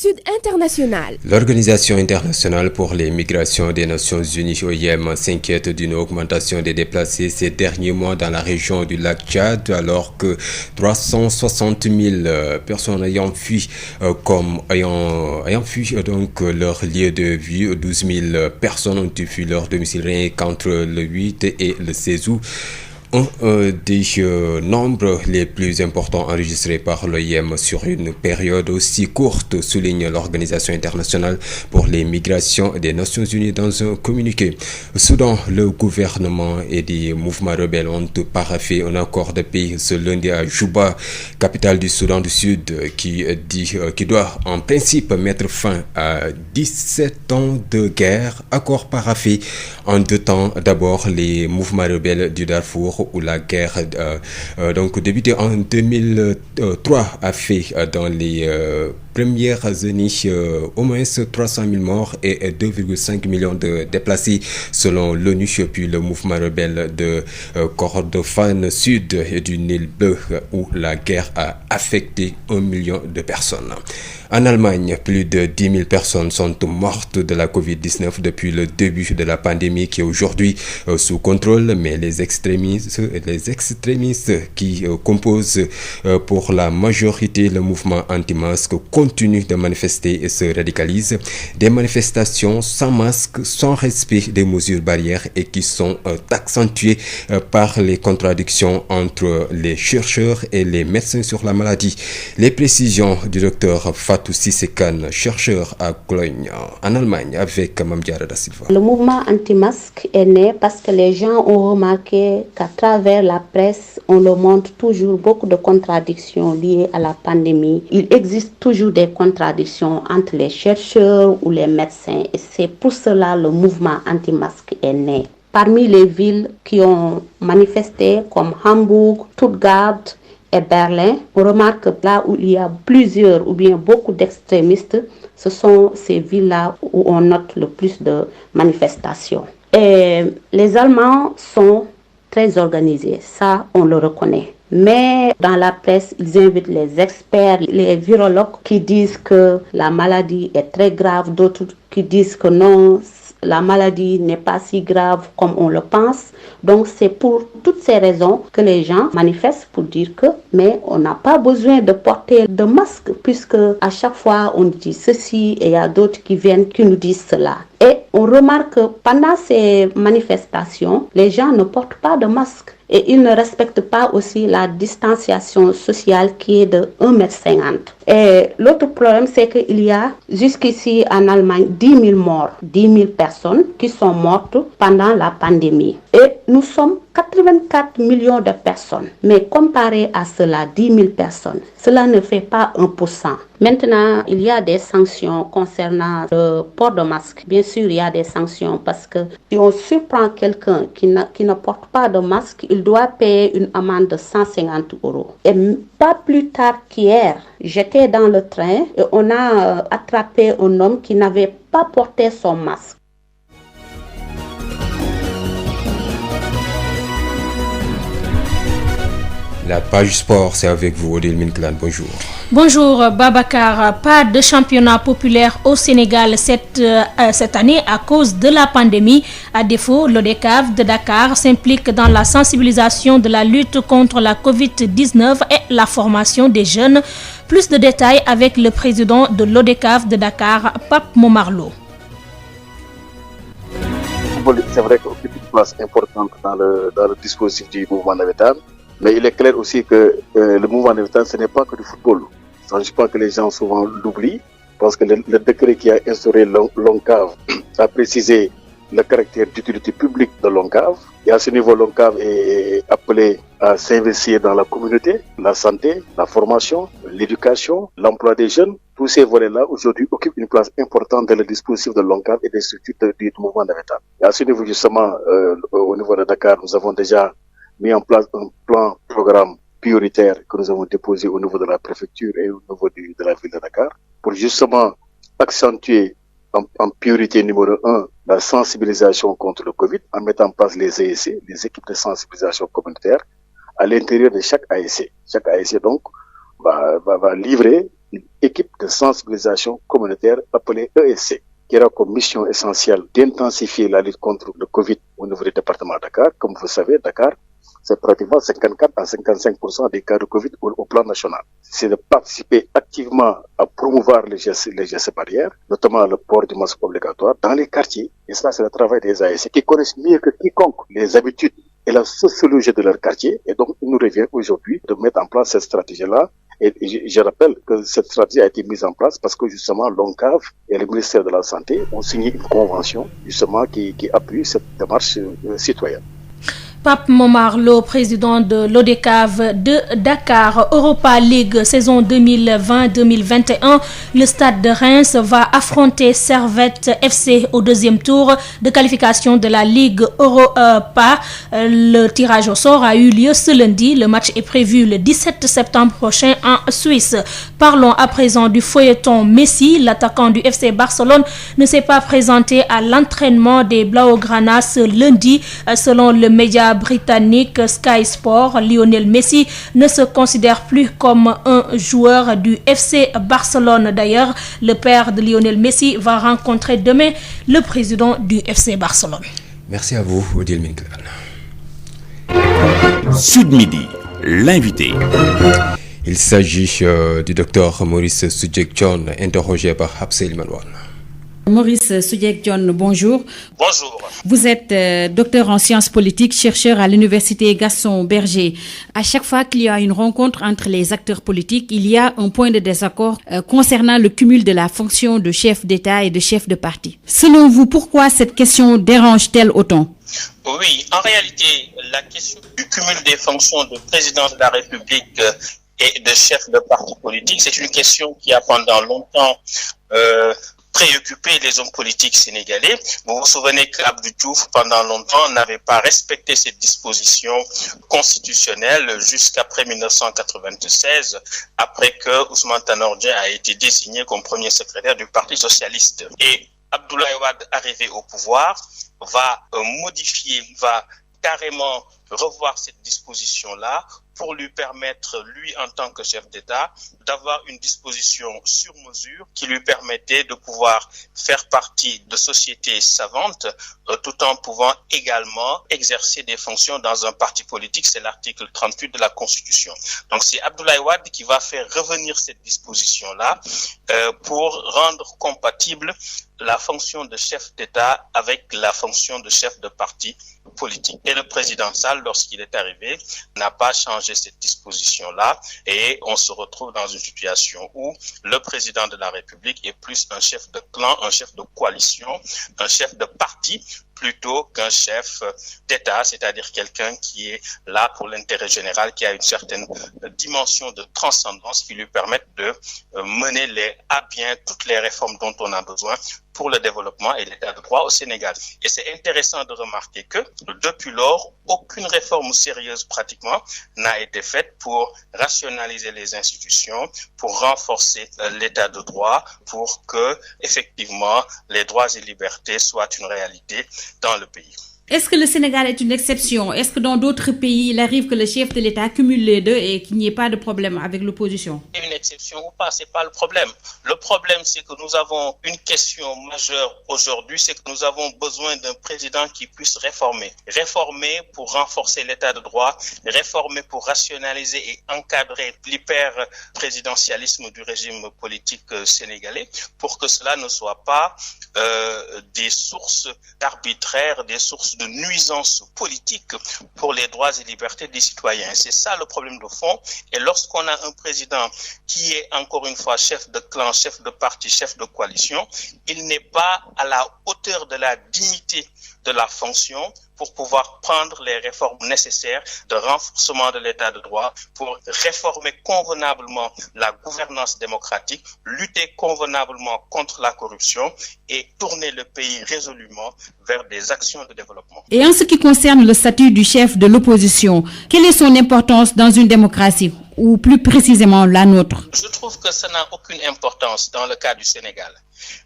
Sud International. L'Organisation internationale pour les migrations des Nations Unies, OIM, s'inquiète d'une augmentation des déplacés ces derniers mois dans la région du lac Tchad, alors que 360 000 personnes ayant fui donc leur lieu de vie, 12 000 personnes ont fui leur domicile rien qu'entre le 8 et le 16 août. Un des nombres les plus importants enregistrés par l'OIM sur une période aussi courte, souligne l'Organisation internationale pour les migrations des Nations Unies dans un communiqué. Au Soudan, le gouvernement et des mouvements rebelles ont paraphé un accord de paix ce lundi à Juba, capitale du Soudan du Sud, qui doit en principe mettre fin à 17 ans de guerre. Accord paraphé en deux temps. D'abord, les mouvements rebelles du Darfour, où la guerre donc débutée en 2003 a fait dans les premières années au moins 300 000 morts et 2,5 millions de déplacés selon l'ONU, puis le mouvement rebelle de Kordofan Sud et du Nil Bleu, où la guerre a affecté 1 million de personnes. En Allemagne, plus de 10 000 personnes sont mortes de la Covid-19 depuis le début de la pandémie, qui est aujourd'hui sous contrôle, mais les extrémistes qui composent pour la majorité le mouvement anti-masque continuent de manifester et se radicalisent. Des manifestations sans masque, sans respect des mesures barrières et qui sont accentuées par les contradictions entre les chercheurs et les médecins sur la maladie. Les précisions du docteur Fatou Cissé Kane, chercheur à Cologne, en Allemagne, avec Mamdiara da Silva. Le mouvement anti-masque est né parce que les gens ont remarqué qu'à travers la presse, on leur montre toujours beaucoup de contradictions liées à la pandémie. Il existe toujours des contradictions entre les chercheurs ou les médecins, et c'est pour cela le mouvement anti-masque est né. Parmi les villes qui ont manifesté, comme Hambourg, Stuttgart et Berlin, on remarque que là où il y a plusieurs ou bien beaucoup d'extrémistes, ce sont ces villes-là où on note le plus de manifestations. Et les Allemands sont très organisés, ça on le reconnaît. Mais dans la presse, ils invitent les experts, les virologues qui disent que la maladie est très grave, d'autres qui disent que non, la maladie n'est pas si grave comme on le pense. Donc c'est pour toutes ces raisons que les gens manifestent pour dire que mais on n'a pas besoin de porter de masque, puisque à chaque fois on dit ceci et il y a d'autres qui viennent qui nous disent cela. Et on remarque que pendant ces manifestations, les gens ne portent pas de masque. Et ils ne respectent pas aussi la distanciation sociale qui est de 1,50 m. Et l'autre problème, c'est qu'il y a jusqu'ici en Allemagne 10 000 morts, 10 000 personnes qui sont mortes pendant la pandémie. Et nous sommes 84 millions de personnes. Mais comparé à cela, 10 000 personnes, cela ne fait pas 1%. Maintenant, il y a des sanctions concernant le port de masque. Bien sûr, il y a des sanctions parce que si on surprend quelqu'un qui ne porte pas de masque, il doit payer une amende de 150 €. Et pas plus tard qu'hier, j'étais dans le train et on a attrapé un homme qui n'avait pas porté son masque. La page sport, c'est avec vous, Odile Minklan. Bonjour. Bonjour Babacar. Pas de championnat populaire au Sénégal cette année à cause de la pandémie. À défaut, l'ODCAV de Dakar s'implique dans la sensibilisation de la lutte contre la Covid-19 et la formation des jeunes. Plus de détails avec le président de l'ODCAV de Dakar, Pape Momarlo. C'est vrai qu'il occupe une place importante dans le dispositif du mouvement navétane. Mais il est clair aussi que le mouvement navétane, ce n'est pas que du football. Je pense que les gens souvent l'oublient. parce que le décret qui a instauré l'ONCAV a précisé le caractère d'utilité publique de l'ONCAV. Et à ce niveau, l'ONCAV est appelé à s'investir dans la communauté, la santé, la formation, l'éducation, l'emploi des jeunes. Tous ces volets-là, aujourd'hui, occupent une place importante dans le dispositif de l'ONCAV et des structures du mouvement navétane. Et à ce niveau, justement, au niveau de Dakar, nous avons déjà mis en place un programme prioritaire que nous avons déposé au niveau de la préfecture et au niveau de la ville de Dakar pour justement accentuer en priorité numéro 1 la sensibilisation contre le Covid en mettant en place les ESC, les équipes de sensibilisation communautaire, à l'intérieur de chaque ASC. Chaque ASC, donc, va livrer une équipe de sensibilisation communautaire appelée ESC, qui aura comme mission essentielle d'intensifier la lutte contre le Covid au niveau du département de Dakar. Comme vous savez, Dakar, c'est pratiquement 54 à 55% des cas de Covid au plan national. C'est de participer activement à promouvoir les gestes barrières, notamment le port du masque obligatoire dans les quartiers. Et ça, c'est le travail des ASC qui connaissent mieux que quiconque les habitudes et la sociologie de leur quartier. Et donc, il nous revient aujourd'hui de mettre en place cette stratégie-là. Et je rappelle que cette stratégie a été mise en place parce que justement l'ONCAV et le ministère de la Santé ont signé une convention justement qui appuie cette démarche citoyenne. Pape Momar Lo, président de l'ODCAV de Dakar, Europa League saison 2020-2021. Le stade de Reims va affronter Servette FC au deuxième tour de qualification de la Ligue Europa. Le tirage au sort a eu lieu ce lundi. Le match est prévu le 17 septembre prochain en Suisse. Parlons à présent du feuilleton Messi. L'attaquant du FC Barcelone ne s'est pas présenté à l'entraînement des Blaugrana ce lundi. Selon le média britannique Sky Sport, Lionel Messi ne se considère plus comme un joueur du FC Barcelone. D'ailleurs, le père de Lionel Messi va rencontrer demain le président du FC Barcelone. Merci à vous, Odile Minkler. Sud Midi, l'invité. Il s'agit du docteur Maurice Soudieck-Dione, interrogé par Absel Manouane. Maurice Soudieck-Dione, bonjour. Bonjour. Vous êtes docteur en sciences politiques, chercheur à l'université Gaston Berger. À chaque fois qu'il y a une rencontre entre les acteurs politiques, il y a un point de désaccord concernant le cumul de la fonction de chef d'État et de chef de parti. Selon vous, pourquoi cette question dérange-t-elle autant? Oui, en réalité, la question du cumul des fonctions de président de la République et de chef de parti politique, c'est une question qui a pendant longtemps préoccupé les hommes politiques sénégalais. Vous vous souvenez qu'Abdou Diouf, pendant longtemps, n'avait pas respecté cette disposition constitutionnelle jusqu'après 1996, après que Ousmane Tanor Dieng a été désigné comme premier secrétaire du Parti socialiste. Et Abdoulaye Wade, arrivé au pouvoir, va modifier, va carrément revoir cette disposition-là pour lui permettre, lui en tant que chef d'État, d'avoir une disposition sur mesure qui lui permettait de pouvoir faire partie de sociétés savantes tout en pouvant également exercer des fonctions dans un parti politique. C'est l'article 38 de la Constitution. Donc c'est Abdoulaye Wade qui va faire revenir cette disposition-là pour rendre compatible la fonction de chef d'État avec la fonction de chef de parti politique. Et le président Sall, lorsqu'il est arrivé, n'a pas changé cette disposition-là et on se retrouve dans une situation où le président de la République est plus un chef de clan, un chef de coalition, un chef de parti plutôt qu'un chef d'État, c'est-à-dire quelqu'un qui est là pour l'intérêt général, qui a une certaine dimension de transcendance qui lui permettent de mener à bien toutes les réformes dont on a besoin pour le développement et l'état de droit au Sénégal. Et c'est intéressant de remarquer que depuis lors, aucune réforme sérieuse pratiquement n'a été faite pour rationaliser les institutions, pour renforcer l'état de droit, pour que effectivement les droits et libertés soient une réalité dans le pays. Est-ce que le Sénégal est une exception? Est-ce que dans d'autres pays, il arrive que le chef de l'État cumule les deux et qu'il n'y ait pas de problème avec l'opposition? Une exception ou pas, c'est pas le problème. Le problème, c'est que nous avons une question majeure aujourd'hui, c'est que nous avons besoin d'un président qui puisse réformer. Réformer pour renforcer l'état de droit, réformer pour rationaliser et encadrer l'hyper-présidentialisme du régime politique sénégalais, pour que cela ne soit pas des sources arbitraires, des sources sorte de nuisance politique pour les droits et libertés des citoyens. C'est ça le problème de fond. Et lorsqu'on a un président qui est encore une fois chef de clan, chef de parti, chef de coalition, il n'est pas à la hauteur de la dignité de la fonction pour pouvoir prendre les réformes nécessaires de renforcement de l'état de droit, pour réformer convenablement la gouvernance démocratique, lutter convenablement contre la corruption et tourner le pays résolument vers des actions de développement. Et en ce qui concerne le statut du chef de l'opposition, quelle est son importance dans une démocratie, ou plus précisément la nôtre? Je trouve que ça n'a aucune importance dans le cas du Sénégal.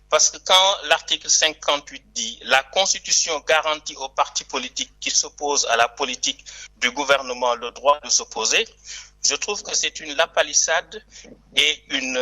Parce que quand l'article 58 dit « La Constitution garantit aux partis politiques qui s'opposent à la politique du gouvernement le droit de s'opposer », je trouve que c'est une lapalissade et une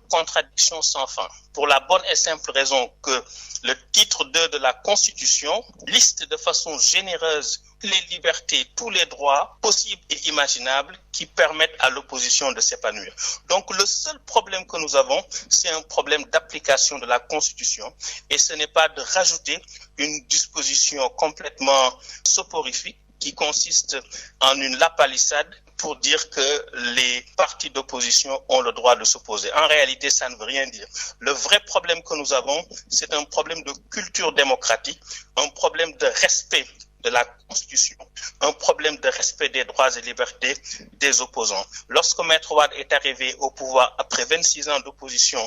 contradiction sans fin. Pour la bonne et simple raison que le titre 2 de la Constitution liste de façon généreuse les libertés, tous les droits possibles et imaginables qui permettent à l'opposition de s'épanouir. Donc le seul problème que nous avons, c'est un problème d'application de la Constitution et ce n'est pas de rajouter une disposition complètement soporifique qui consiste en une lapalissade pour dire que les partis d'opposition ont le droit de s'opposer. En réalité, ça ne veut rien dire. Le vrai problème que nous avons, c'est un problème de culture démocratique, un problème de respect de la Constitution, un problème de respect des droits et libertés des opposants. Lorsque Maître Wade est arrivé au pouvoir après 26 ans d'opposition,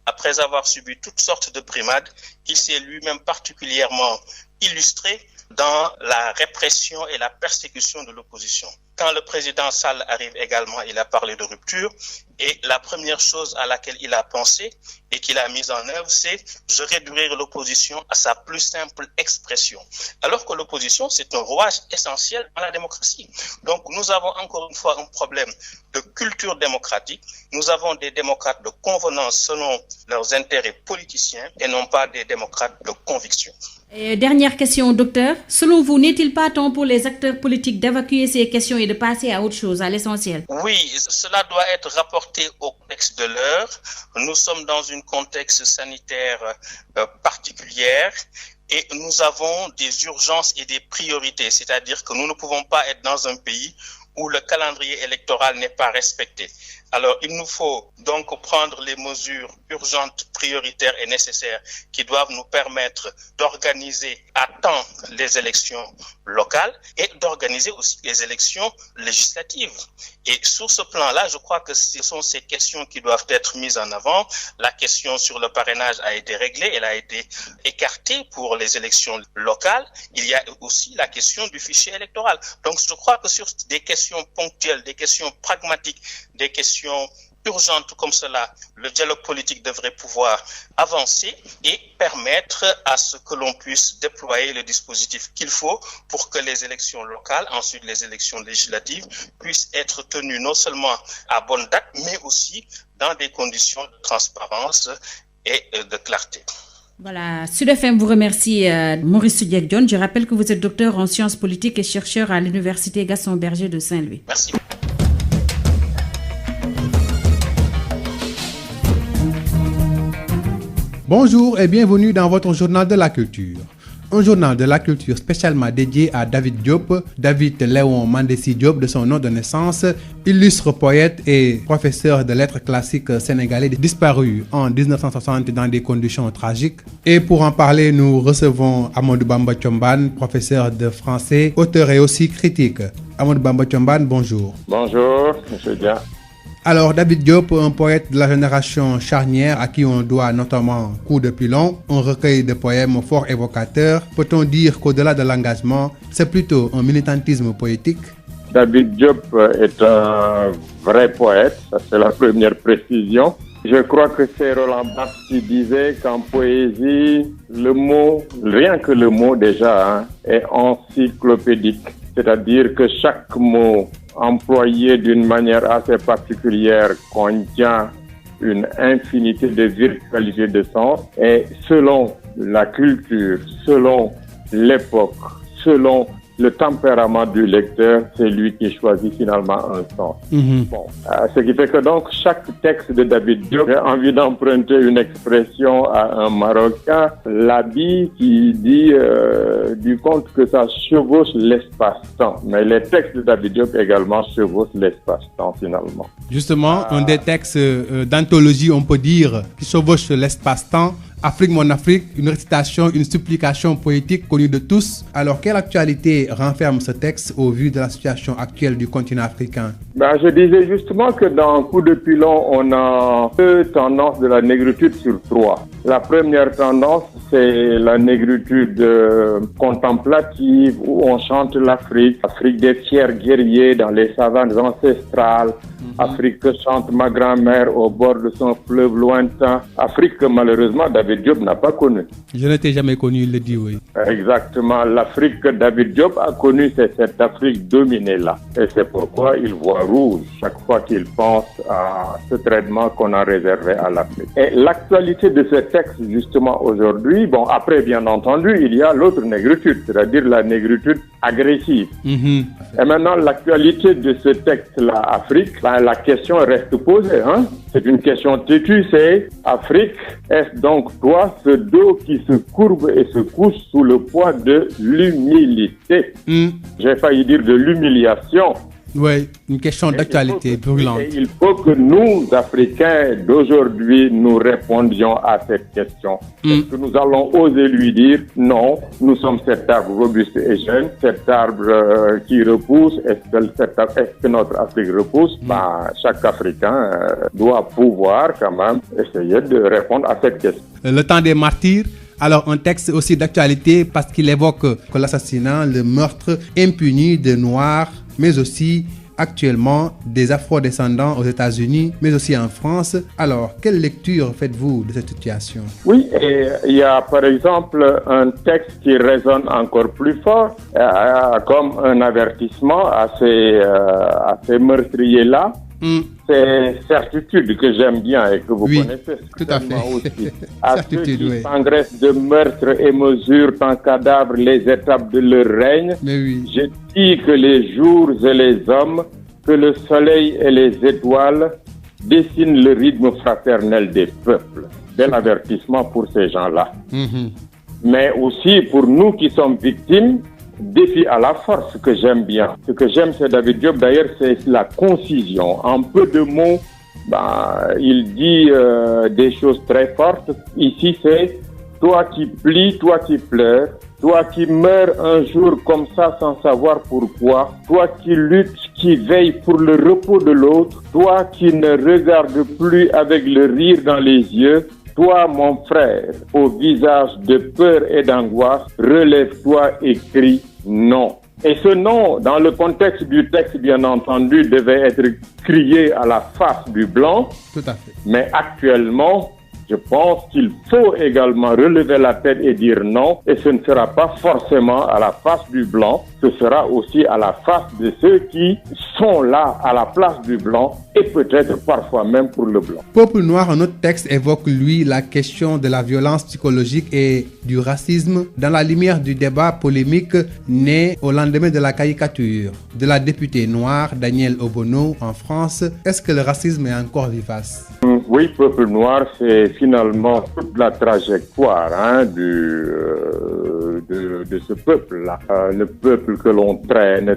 après avoir subi toutes sortes de brimades, il s'est lui-même particulièrement illustré dans la répression et la persécution de l'opposition. Quand le président Sall arrive également, il a parlé de rupture et la première chose à laquelle il a pensé et qu'il a mise en œuvre, c'est de réduire l'opposition à sa plus simple expression. Alors que l'opposition, c'est un rouage essentiel dans la démocratie. Donc nous avons encore une fois un problème de culture démocratique. Nous avons des démocrates de convenance selon leurs intérêts politiciens et non pas des démocrates de conviction. Et dernière question, docteur. Selon vous, n'est-il pas temps pour les acteurs politiques d'évacuer ces questions et de passer à autre chose, à l'essentiel? Oui, cela doit être rapporté au contexte de l'heure. Nous sommes dans un contexte sanitaire particulière et nous avons des urgences et des priorités. C'est-à-dire que nous ne pouvons pas être dans un pays où le calendrier électoral n'est pas respecté. Alors, il nous faut donc prendre les mesures urgentes, prioritaires et nécessaires qui doivent nous permettre d'organiser à temps les élections locales et d'organiser aussi les élections législatives. Et sur ce plan-là, je crois que ce sont ces questions qui doivent être mises en avant. La question sur le parrainage a été réglée, elle a été écartée pour les élections locales. Il y a aussi la question du fichier électoral. Donc, je crois que sur des questions ponctuelles, des questions pragmatiques, des questions urgentes comme cela, le dialogue politique devrait pouvoir avancer et permettre à ce que l'on puisse déployer le dispositif qu'il faut pour que les élections locales, ensuite les élections législatives, puissent être tenues non seulement à bonne date, mais aussi dans des conditions de transparence et de clarté. Voilà, Sud FM vous remercie, Maurice Soudieck-Dione. Je rappelle que vous êtes docteur en sciences politiques et chercheur à l'Université Gaston Berger de Saint-Louis. Merci. Bonjour et bienvenue dans votre journal de la culture. Un journal de la culture spécialement dédié à David Diop, David Léon Mandessi Diop de son nom de naissance, illustre poète et professeur de lettres classiques sénégalais disparu en 1960 dans des conditions tragiques. Et pour en parler, nous recevons Amadou Bamba Thiombane, professeur de français, auteur et aussi critique. Amadou Bamba Thiombane, bonjour. Bonjour, monsieur Dia. Alors, David Diop, un poète de la génération charnière à qui on doit notamment Coup de pilon, un recueil de poèmes fort évocateurs. Peut-on dire qu'au-delà de l'engagement, c'est plutôt un militantisme poétique? David Diop est un vrai poète, ça c'est la première précision. Je crois que c'est Roland Barthes qui disait qu'en poésie, le mot, rien que le mot déjà, est encyclopédique. C'est-à-dire que chaque mot employé d'une manière assez particulière contient une infinité de virtualité de sens et selon la culture, selon l'époque, selon le tempérament du lecteur, c'est lui qui choisit finalement un sens. Bon, ce qui fait que donc chaque texte de David Diop, j'ai envie d'emprunter une expression à un Marocain, l'habit qui dit du compte que ça chevauche l'espace-temps. Mais les textes de David Diop également chevauchent l'espace-temps finalement. Justement, un des textes d'anthologie, on peut dire, qui chevauche l'espace-temps. Afrique, mon Afrique, une récitation, une supplication poétique connue de tous. Alors, quelle actualité renferme ce texte au vu de la situation actuelle du continent africain? Je disais justement que dans Coup de pilon, on a deux tendances de la négritude sur trois. La première tendance, c'est la négritude contemplative où on chante l'Afrique, Afrique des fiers guerriers dans les savanes ancestrales, Afrique que chante ma grand-mère au bord de son fleuve lointain, Afrique que malheureusement David Diop n'a pas connue. Je ne t'ai jamais connu, il le dit, oui. Exactement. L'Afrique que David Diop a connue, c'est cette Afrique dominée-là. Et c'est pourquoi il voit rouge chaque fois qu'il pense à ce traitement qu'on a réservé à l'Afrique. Et l'actualité de ce texte, justement, aujourd'hui, bon, après, bien entendu, il y a l'autre négritude, c'est-à-dire la négritude agressive. Et maintenant, l'actualité de ce texte-là, Afrique, la question reste posée, hein. C'est une question têtue, c'est Afrique, est-ce donc toi ce dos qui se courbe et se couche sous le poids de l'humilité? J'ai failli dire de l'humiliation. Oui, une question d'actualité brûlante. Et il faut que nous, Africains d'aujourd'hui, nous répondions à cette question. Est-ce que nous allons oser lui dire non, nous sommes cet arbre robuste et jeune, cet arbre qui repousse, est-ce que notre Afrique repousse? Chaque Africain doit pouvoir quand même essayer de répondre à cette question. Le temps des martyrs. Alors, un texte aussi d'actualité parce qu'il évoque l'assassinat, le meurtre impuni de Noirs, mais aussi actuellement des Afro-descendants aux États-Unis, mais aussi en France. Alors, quelle lecture faites-vous de cette situation? Oui, et il y a par exemple un texte qui résonne encore plus fort, comme un avertissement à ces meurtriers-là. C'est Certitude que j'aime bien et que vous connaissez. Tout à fait. Aussi. À ceux qui s'engraissent de meurtre et mesurent en cadavre les étapes de leur règne, je dis que les jours et les hommes, que le soleil et les étoiles dessinent le rythme fraternel des peuples. Bel avertissement pour ces gens-là. Mais aussi pour nous qui sommes victimes, défi à la force que j'aime bien. Ce que j'aime chez David Diop, d'ailleurs, c'est la concision. En peu de mots, il dit des choses très fortes. Ici, c'est toi qui plies, toi qui pleures, toi qui meurs un jour comme ça sans savoir pourquoi, toi qui luttes, qui veilles pour le repos de l'autre, toi qui ne regardes plus avec le rire dans les yeux, toi, mon frère, au visage de peur et d'angoisse, relève-toi et crie non. Et ce non, dans le contexte du texte, bien entendu, devait être crié à la face du blanc. Tout à fait. Mais actuellement, je pense qu'il faut également relever la tête et dire non. Et ce ne sera pas forcément à la face du blanc, ce sera aussi à la face de ceux qui sont là à la place du blanc et peut-être parfois même pour le blanc. Peuple noir, un autre texte évoque, lui, la question de la violence psychologique et du racisme dans la lumière du débat polémique né au lendemain de la caricature de la députée noire Danielle Obono en France. Est-ce que le racisme est encore vivace? Oui, Peuple noir, c'est finalement toute la trajectoire de ce peuple-là. Le peuple que l'on traîne,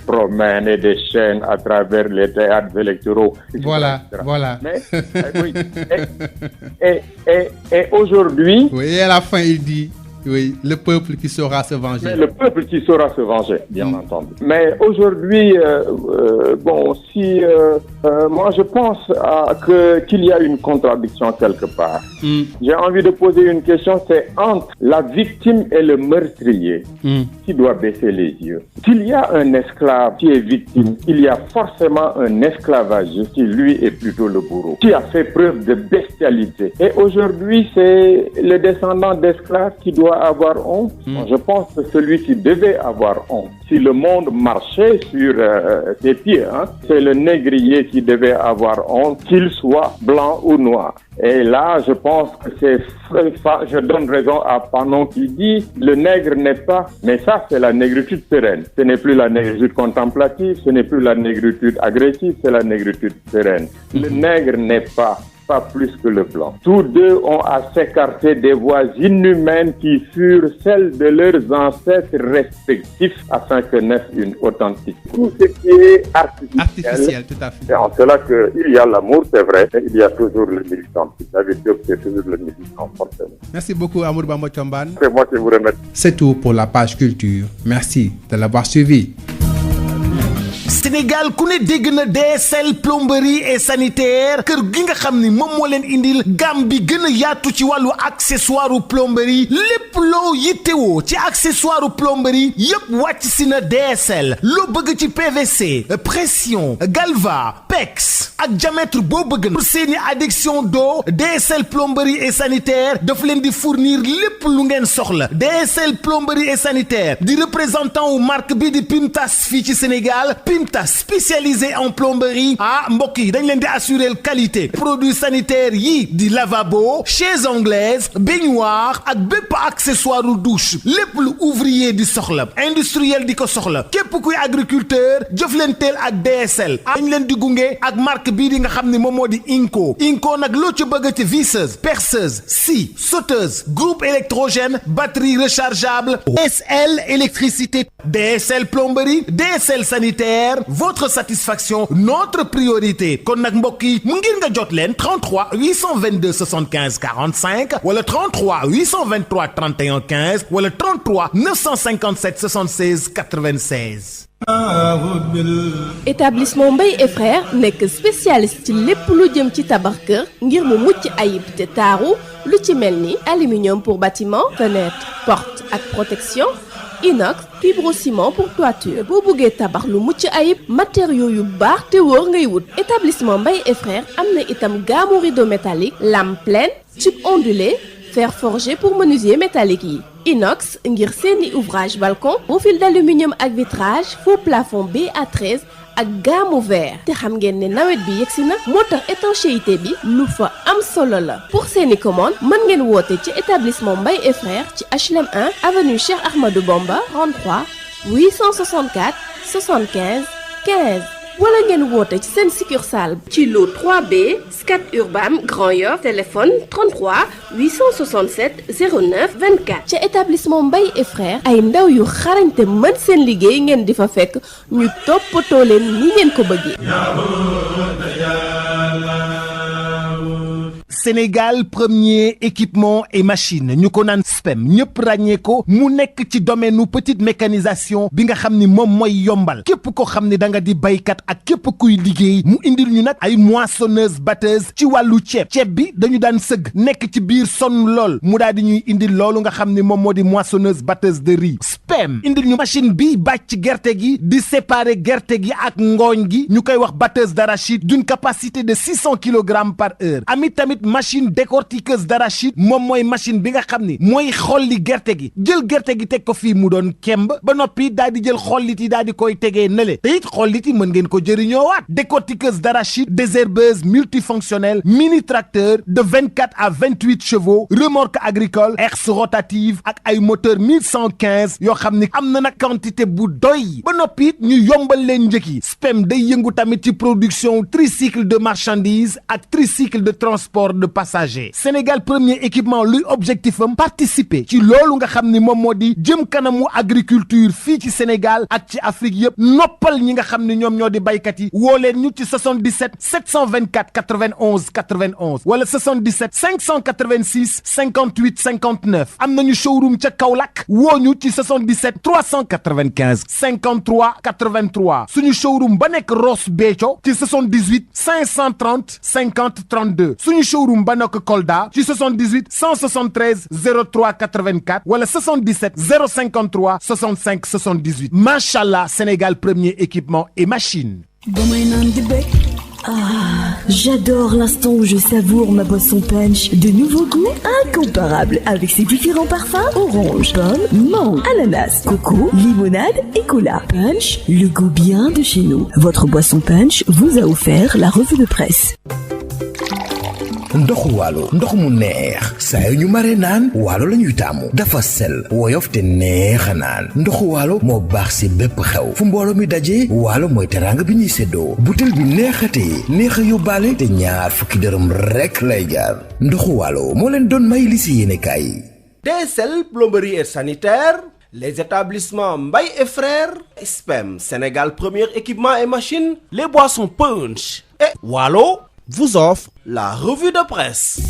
promène et déchaîne à travers les théâtres électoraux. Voilà. Mais, oui, et aujourd'hui... Oui, et à la fin, il dit... Oui, le peuple qui saura se venger. Mais le peuple qui saura se venger, bien entendu. Mais aujourd'hui, moi je pense qu'il y a une contradiction quelque part. J'ai envie de poser une question, c'est entre la victime et le meurtrier qui doit baisser les yeux. S'il y a un esclave qui est victime, il y a forcément un esclavagiste qui lui est plutôt le bourreau, qui a fait preuve de bestialité. Et aujourd'hui, c'est le descendant d'esclaves qui doit doit avoir honte? Je pense que celui qui devait avoir honte, si le monde marchait sur ses pieds, c'est le négrier qui devait avoir honte, qu'il soit blanc ou noir. Et là, je pense que je donne raison à Panon qui dit le nègre n'est pas, mais ça c'est la négritude sereine. Ce n'est plus la négritude contemplative, ce n'est plus la négritude agressive, c'est la négritude sereine. Le nègre n'est pas plus que le blanc. Tous deux ont à s'écarter des voies inhumaines qui furent celles de leurs ancêtres respectifs afin que naisse une authenticité. Tout ce qui est artificiel, tout à fait. C'est en cela qu'il y a l'amour, c'est vrai, mais il y a toujours le militant. David Diop, c'est toujours le militant, forcément. Merci beaucoup, Amadou Bamba Thiomban. C'est moi qui vous remercie. C'est tout pour la page culture. Merci de l'avoir suivi. Sénégal ku ne dégg na DSL plomberie et sanitaire kër gi nga xam ni moom moo leen indil gamme bi gën a yaatu ci wàllu accessoire plomberie lépp loo yittewoo ci accessoire plomberie yépp wàcc si na DSL loo bëgg ci PVC pression galva PEX ak diamètre boo bëgg na pour seeni adduction d'eau DSL plomberie et sanitaire daf leen di fournir lépp lu ngeen soxla DSL plomberie et sanitaire di représentant wu marque bi di Pimtas fii ci Sénégal Pimtas spécialisé en plomberie mbokk yi dañ leen di assurer qualité produits sanitaires yi di lavabo chaises anglaises baignoire ak bépp accessoire u douche lépp lu ouvrier di soxla industriel di ko soxla képp kuy agriculteur jëflanteel ak DSL dañ leen di gunge ak marque bii di nga xam ne moom moo di Inco nag loo ci bëgg ci visseuse perceuse scie sauteuse groupe électrogène batterie rechargeable DSL électricité DSL plomberie DSL sanitaire votre satisfaction notre priorité kon nag mbokk yi mu ngir nga jot leen 33 822 75 45 wala 33 823 31 15 wala 33 957 76 96. Établissement Mbaye et Frères nekk spécialiste ci lépp lu jëm ci tabax kër ngir mu mucc ayib te taaru lu ci mel ni aluminium pour bâtiment fenêtre porte ak protection inox fibrociment pour toiture boo bëggee tabax lu mucc ayib matériaux yu baax te wóor ngay wut établissement Mbaye et Frères am na itam gamme rideau métallique lame pleine tube ondulé fer forgé pour menuisier métallique yi inox ngir seeni ouvrage balcon profil d'aluminium ak vitrage faux plafond BA13 ak gamme vert te xam ngeen ne nawet bi yegsi na moo tax étanchéité bi lu fa am solo la pour seeni commande mën ngeen woote ci établissement Mbaye et Frères ci HLM 1 avenue Cheikh Ahmadou Bamba 33 864 75 15 wala ngeen woote ci seen succursale ci lot 3B Scat Urbam Grand Yoff téléphone 33 867 09 24 ca établissement Mbaye et Frères ay ndaw yu xarañte mën seen liggéey ngeen di fa fekk ñu toppatoo leen ni ngeen ko bëggee. Sénégal premier équipement et machine ñu ko naan SPEM ñëpp ràññee ko mu nekk ci domaine nu petite mécanisation bi nga xam ni moom mooy yombal képp ko xam ni da nga di baykat ak képp kuy liggéey mu indil ñu nag ay moissonneuse batteuse ci wàllu ceeb bi dañu daan sëgg nekk ci biir sonn lool mu daal di ñuy indil loolu nga xam ni moom moo di moissonneuse batteuse de riz SPEM indil ñu machine bi bàcc gerte gi di séparer gerte gi ak ngooñ gi ñu koy wax batteuse d'arachide d'une capacité de 600 kg par heure ami tamit machine décortiqueuse d'arachide moom mooy machine bi nga xam ni mooy xolli gerte gi jël gerte gi teg ko fii mu doon kemb ba noppi daal di jël xollit yi daal di koy tegee nële te it xollit yi mën ngeen ko jëriñoowaat décortiqueuse d'arachide désherbeuse multifonctionnelle mini tracteur de 24 à 28 chevaux remorque agricole herse rotative ak ay moteur 1115 yoo xam ni am na nag quantité bu doy ba noppi it ñu yombal leen njëkk yi SPEM day yëngu tamit ci production tricycle de marchandises ak tricycle de transport de passagers Sénégal premier équipement luy objectif am participer ci loolu nga xam ni moom moo di jëm kanamu agriculture fii ci Sénégal ak ci Afrique yëpp noppal ñi nga xam ni ñoom ñoo di baykat yi woo leen ñu ci 77 724 91 91 wala 77 586 58 59 am nañu showroom ca Kaolack woo ñu ci 77 395 53 83 suñu showroom ba nekk Ross Béthio ci 78 530 50 32 suñu showroom ba nekk Kolda ci 78 173 03 84 wala 77 053 65 78 machallah Sénégal premier équipement et machine. ba may naan di bekk Ah, j'adore l'instant où je savoure ma boisson punch. De nouveaux goûts incomparables avec ses différents parfums: orange, pomme, mangue, ananas, coco, limonade et cola. Punch, le goût bien de chez nous. Votre boisson punch vous a offert la revue de presse. ndoxu waalo ndox mu neex saa yu ñu mare naan waalo la ñuy taamu dafa sel woyof te neex a naan ndoxu waalo moo baax si bépp xew fu mbooloo mi daje waalo mooy teraanga bi ñuy séddoo butel bi neexatee neex a yóbbaale te ñaar fukki dërëm rekk lay jaar ndoxu waalo moo leen doon may li si yéene kaay. DSL plomberie et sanitaire, les établissements Mbaye et Frères, SPEM Sénégal Premier Équipement et Machines, les boissons Punch et Waalo vous offre la revue de presse.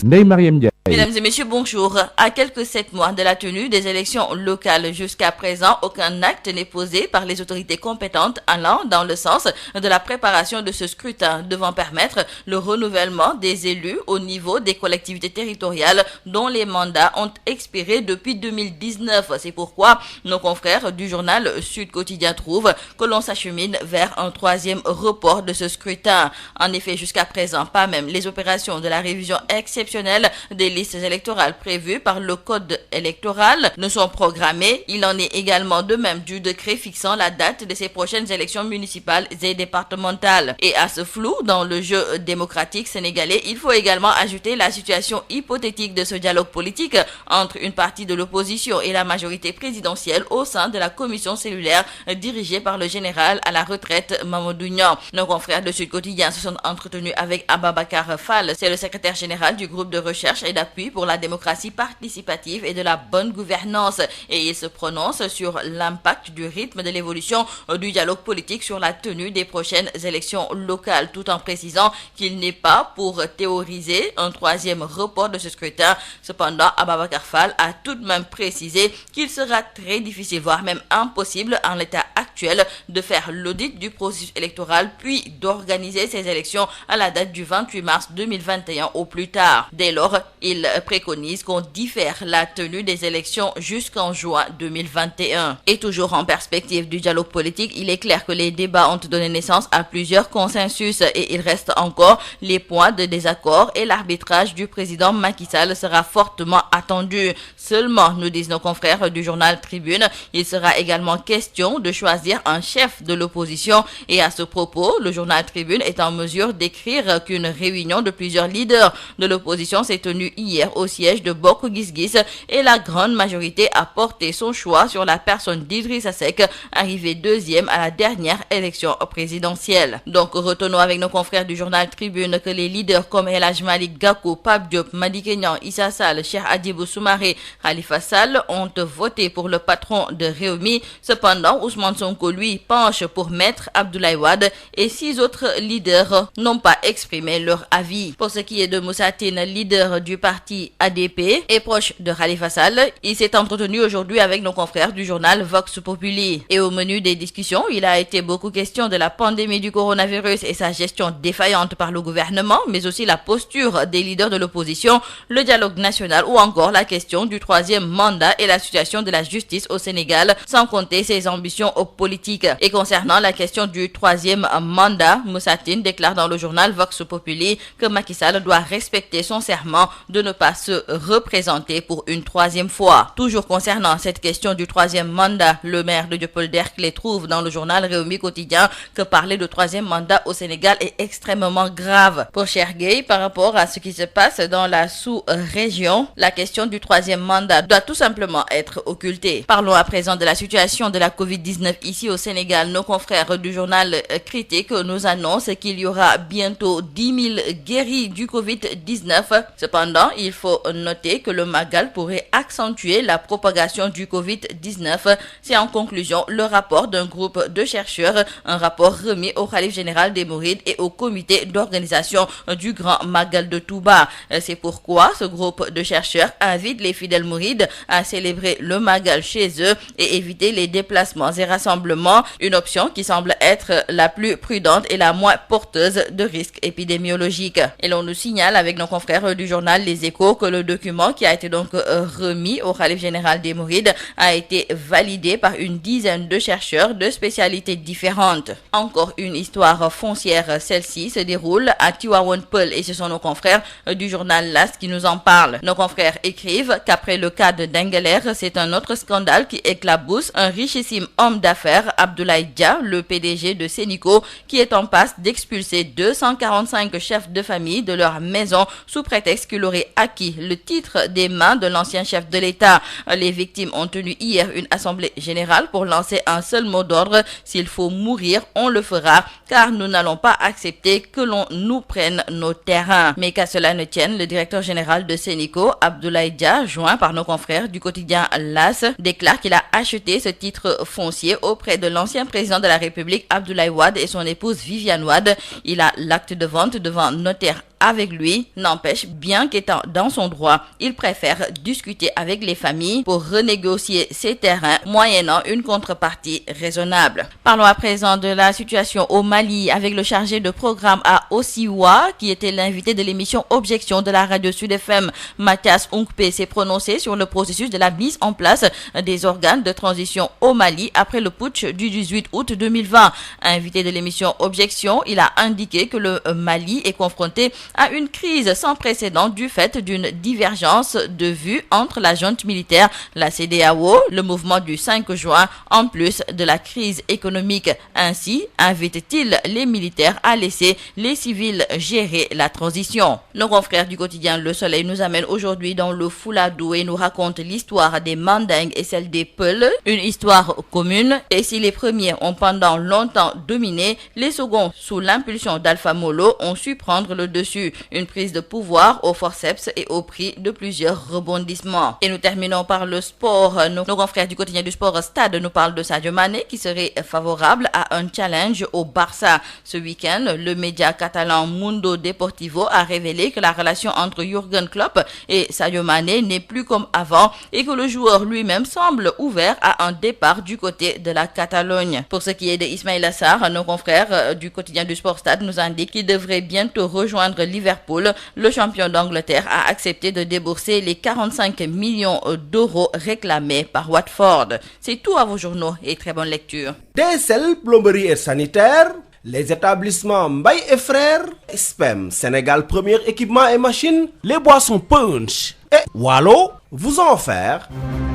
Ndeye Mariam Ndiaye. Mesdames et messieurs, bonjour. À quelques 7 mois de la tenue des élections locales, jusqu'à présent, aucun acte n'est posé par les autorités compétentes allant dans le sens de la préparation de ce scrutin devant permettre le renouvellement des élus au niveau des collectivités territoriales dont les mandats ont expiré depuis 2019. C'est pourquoi nos confrères du journal Sud Quotidien trouvent que l'on s'achemine vers un troisième report de ce scrutin. En effet, jusqu'à présent, pas même les opérations de la révision exceptionnelle des listes électorales prévues par le code électoral ne sont programmées. Il en est également de même du décret fixant la date de ces prochaines élections municipales et départementales. Et à ce flou dans le jeu démocratique sénégalais, il faut également ajouter la situation hypothétique de ce dialogue politique entre une partie de l'opposition et la majorité présidentielle au sein de la commission cellulaire dirigée par le général à la retraite Mamadou Niang. Nos confrères de Sud Quotidien se sont entretenus avec Ababacar Fall, c'est le secrétaire général du groupe de recherche et d'appui pour la démocratie participative et de la bonne gouvernance, et il se prononce sur l'impact du rythme de l'évolution du dialogue politique sur la tenue des prochaines élections locales, tout en précisant qu'il n'est pas pour théoriser un troisième report de ce scrutin. Cependant, Ababacar Fall a tout de même précisé qu'il sera très difficile, voire même impossible en l'état actuel, de faire l'audit du processus électoral puis d'organiser ces élections à la date du 28 mars 2021 au plus tard. Dès lors, il préconise qu'on diffère la tenue des élections jusqu'en juin 2021. Et toujours en perspective du dialogue politique, il est clair que les débats ont donné naissance à plusieurs consensus et il reste encore les points de désaccord et l'arbitrage du président Macky Sall sera fortement attendu. Seulement, nous disent nos confrères du journal Tribune, il sera également question de choisir un chef de l'opposition, et à ce propos, le journal Tribune est en mesure d'écrire qu'une réunion de plusieurs leaders de l'opposition s'est tenue hier au siège de Bokk Gis Gis et la grande majorité a porté son choix sur la personne d'Idrissa Seck, arrivé deuxième à la dernière élection présidentielle. Donc retenons avec nos confrères du journal Tribune que les leaders comme El Hadj Malick Gakou, Pape Diop, Madické Niang, Issa Sall, Cheikh Hadjibou Soumaré, Khalifa Sall ont voté pour le patron de Rewmi. Cependant, Ousmane Sonko lui penche pour Maître Abdoulaye Wade et 6 autres leaders n'ont pas exprimé leur avis. Pour ce qui est de Moussa Tine, leader du parti ADP et proche de Khalifa Sall, il s'est entretenu aujourd'hui avec nos confrères du journal Vox Populi. Et au menu des discussions, il a été beaucoup question de la pandémie du coronavirus et sa gestion défaillante par le gouvernement, mais aussi la posture des leaders de l'opposition, le dialogue national ou encore la question du troisième mandat et la situation de la justice au Sénégal, sans compter ses ambitions politiques. Et concernant la question du troisième mandat, Moussa Tine déclare dans le journal Vox Populi que Macky Sall doit respecter son serment de ne pas se représenter pour une troisième fois. Toujours concernant cette question du troisième mandat, le maire de Dieuppeul-Derklé trouve dans le journal Rewmi Quotidien que parler de troisième mandat au Sénégal est extrêmement grave. Pour Cheikh Gueye, par rapport à ce qui se passe dans la sous-région, la question du troisième mandat doit tout simplement être occultée. Parlons à présent de la situation de la Covid-19 ici au Sénégal. Nos confrères du journal Critique nous annoncent qu'il y aura bientôt 10 000 guéris du Covid-19. Cependant, il faut noter que le Magal pourrait accentuer la propagation du Covid-19. C'est en conclusion le rapport d'un groupe de chercheurs, un rapport remis au Khalife général des Mourides et au comité d'organisation du Grand Magal de Touba. C'est pourquoi ce groupe de chercheurs invite les fidèles Mourides à célébrer le Magal chez eux et éviter les déplacements et rassemblements, une option qui semble être la plus prudente et la moins porteuse de risques épidémiologiques. Et l'on nous signale avec nos confrères du journal Les Les Échos que le document qui a été donc remis au khalife général des Mourides a été validé par une dizaine de chercheurs de spécialités différentes. Encore une histoire foncière, celle-ci se déroule à Tivaouane Peulh et ce sont nos confrères du journal L'As qui nous en parlent. Nos confrères écrivent qu'après le cas de Dengueler, c'est un autre scandale qui éclabousse un richissime homme d'affaires, Abdoulaye Dia, le PDG de Sénico, qui est en passe d'expulser 245 chefs de famille de leur maison sous prétexte qu'il aurait acquis le titre des mains de l'ancien chef de l'État. Les victimes ont tenu hier une assemblée générale pour lancer un seul mot d'ordre: s'il faut mourir, on le fera, car nous n'allons pas accepter que l'on nous prenne nos terrains. Mais qu'à cela ne tienne, le directeur général de Sénico, Abdoulaye Dia, joint par nos confrères du quotidien L'As, déclare qu'il a acheté ce titre foncier auprès de l'ancien président de la République, Abdoulaye Wade, et son épouse Viviane Wade. Il a l'acte de vente devant notaire avec lui. N'empêche, bien qu'étant dans son droit, il préfère discuter avec les familles pour renégocier ces terrains moyennant une contrepartie raisonnable. Parlons à présent de la situation au Mali avec le chargé de programme à Osiwa qui était l'invité de l'émission Objection de la radio Sud FM. Mathias Onkpe s'est prononcé sur le processus de la mise en place des organes de transition au Mali après le putsch du 18 août 2020. Invité de l'émission Objection, il a indiqué que le Mali est confronté à une crise sans précédent du fait d'une divergence de vues entre la junte militaire, la CEDEAO, le mouvement du 5 juin, en plus de la crise économique. Ainsi, invite-t-il les militaires à laisser les civils gérer la transition. Nos confrères du quotidien Le Soleil nous amènent aujourd'hui dans le Fouladou et nous racontent l'histoire des Mandingues et celle des Peuls, une histoire commune. Et si les premiers ont pendant longtemps dominé, les seconds, sous l'impulsion d'Alpha Molo, ont su prendre le dessus. Une prise de pouvoir au forceps et au prix de plusieurs rebondissements. Et nous terminons par le sport. Nos confrères du quotidien du sport Stade nous parlent de Sadio Mané qui serait favorable à un challenge au Barça. Ce week-end, le média catalan Mundo Deportivo a révélé que la relation entre Jürgen Klopp et Sadio Mané n'est plus comme avant et que le joueur lui-même semble ouvert à un départ du côté de la Catalogne. Pour ce qui est de Ismaïla Sarr, nos confrères du quotidien du sport Stade nous indiquent qu'il devrait bientôt rejoindre Liverpool. Le champion d'Angleterre a accepté de débourser les 45 millions d'euros réclamés par Watford. C'est tout à vos journaux et très bonne lecture. DSL Plomberie et Sanitaire, les établissements Mbaye et Frères, SPEM, Sénégal Premier Équipement et Machines, les boissons Punch et Wallo vous ont offert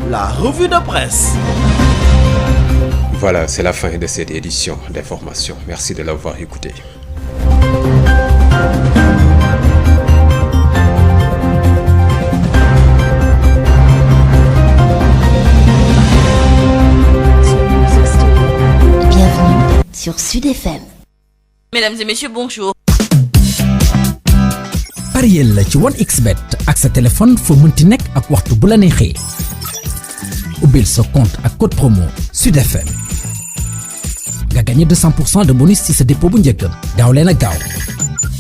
la revue de presse. Voilà, c'est la fin de cette édition d'information. Merci de l'avoir écouté. Sur Sud FM. Mesdames et messieurs, bonjour. pariel la ci 1xBet ak sa téléphone foo mënti nekk ak waxtu bu la neexee ubbil sa compte ak code promo Sud FM nga gagné 200% de bonus ci sa dépôt bu njëkk gaaw leen a gaaw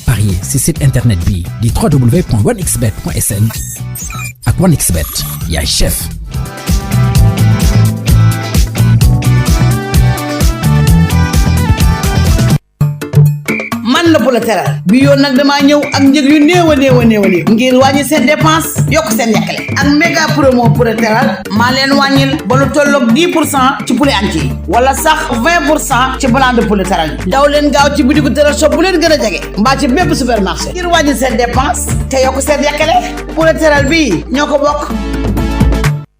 parier ci site internet bi di www.1xbet.sn ak 1xBet yaay chef. man la Poula Teral bi yoon nag damaa ñëw ak njëg yu néew a ngir wàññi seen dépense yokk seen yàkkale ak méga promo Poula Teral maa leen wàññil ba lu tolloog 10% ci poulet entier wala sax 20% ci blanc de Poula Teral daw leen gaaw ci bitigu Teral shop bu leen gën a jege mbaa ci bépp supermarché ngir wàññi seen dépense te yokk seen yàkkale Poula Teral bi ñoo ko bokk.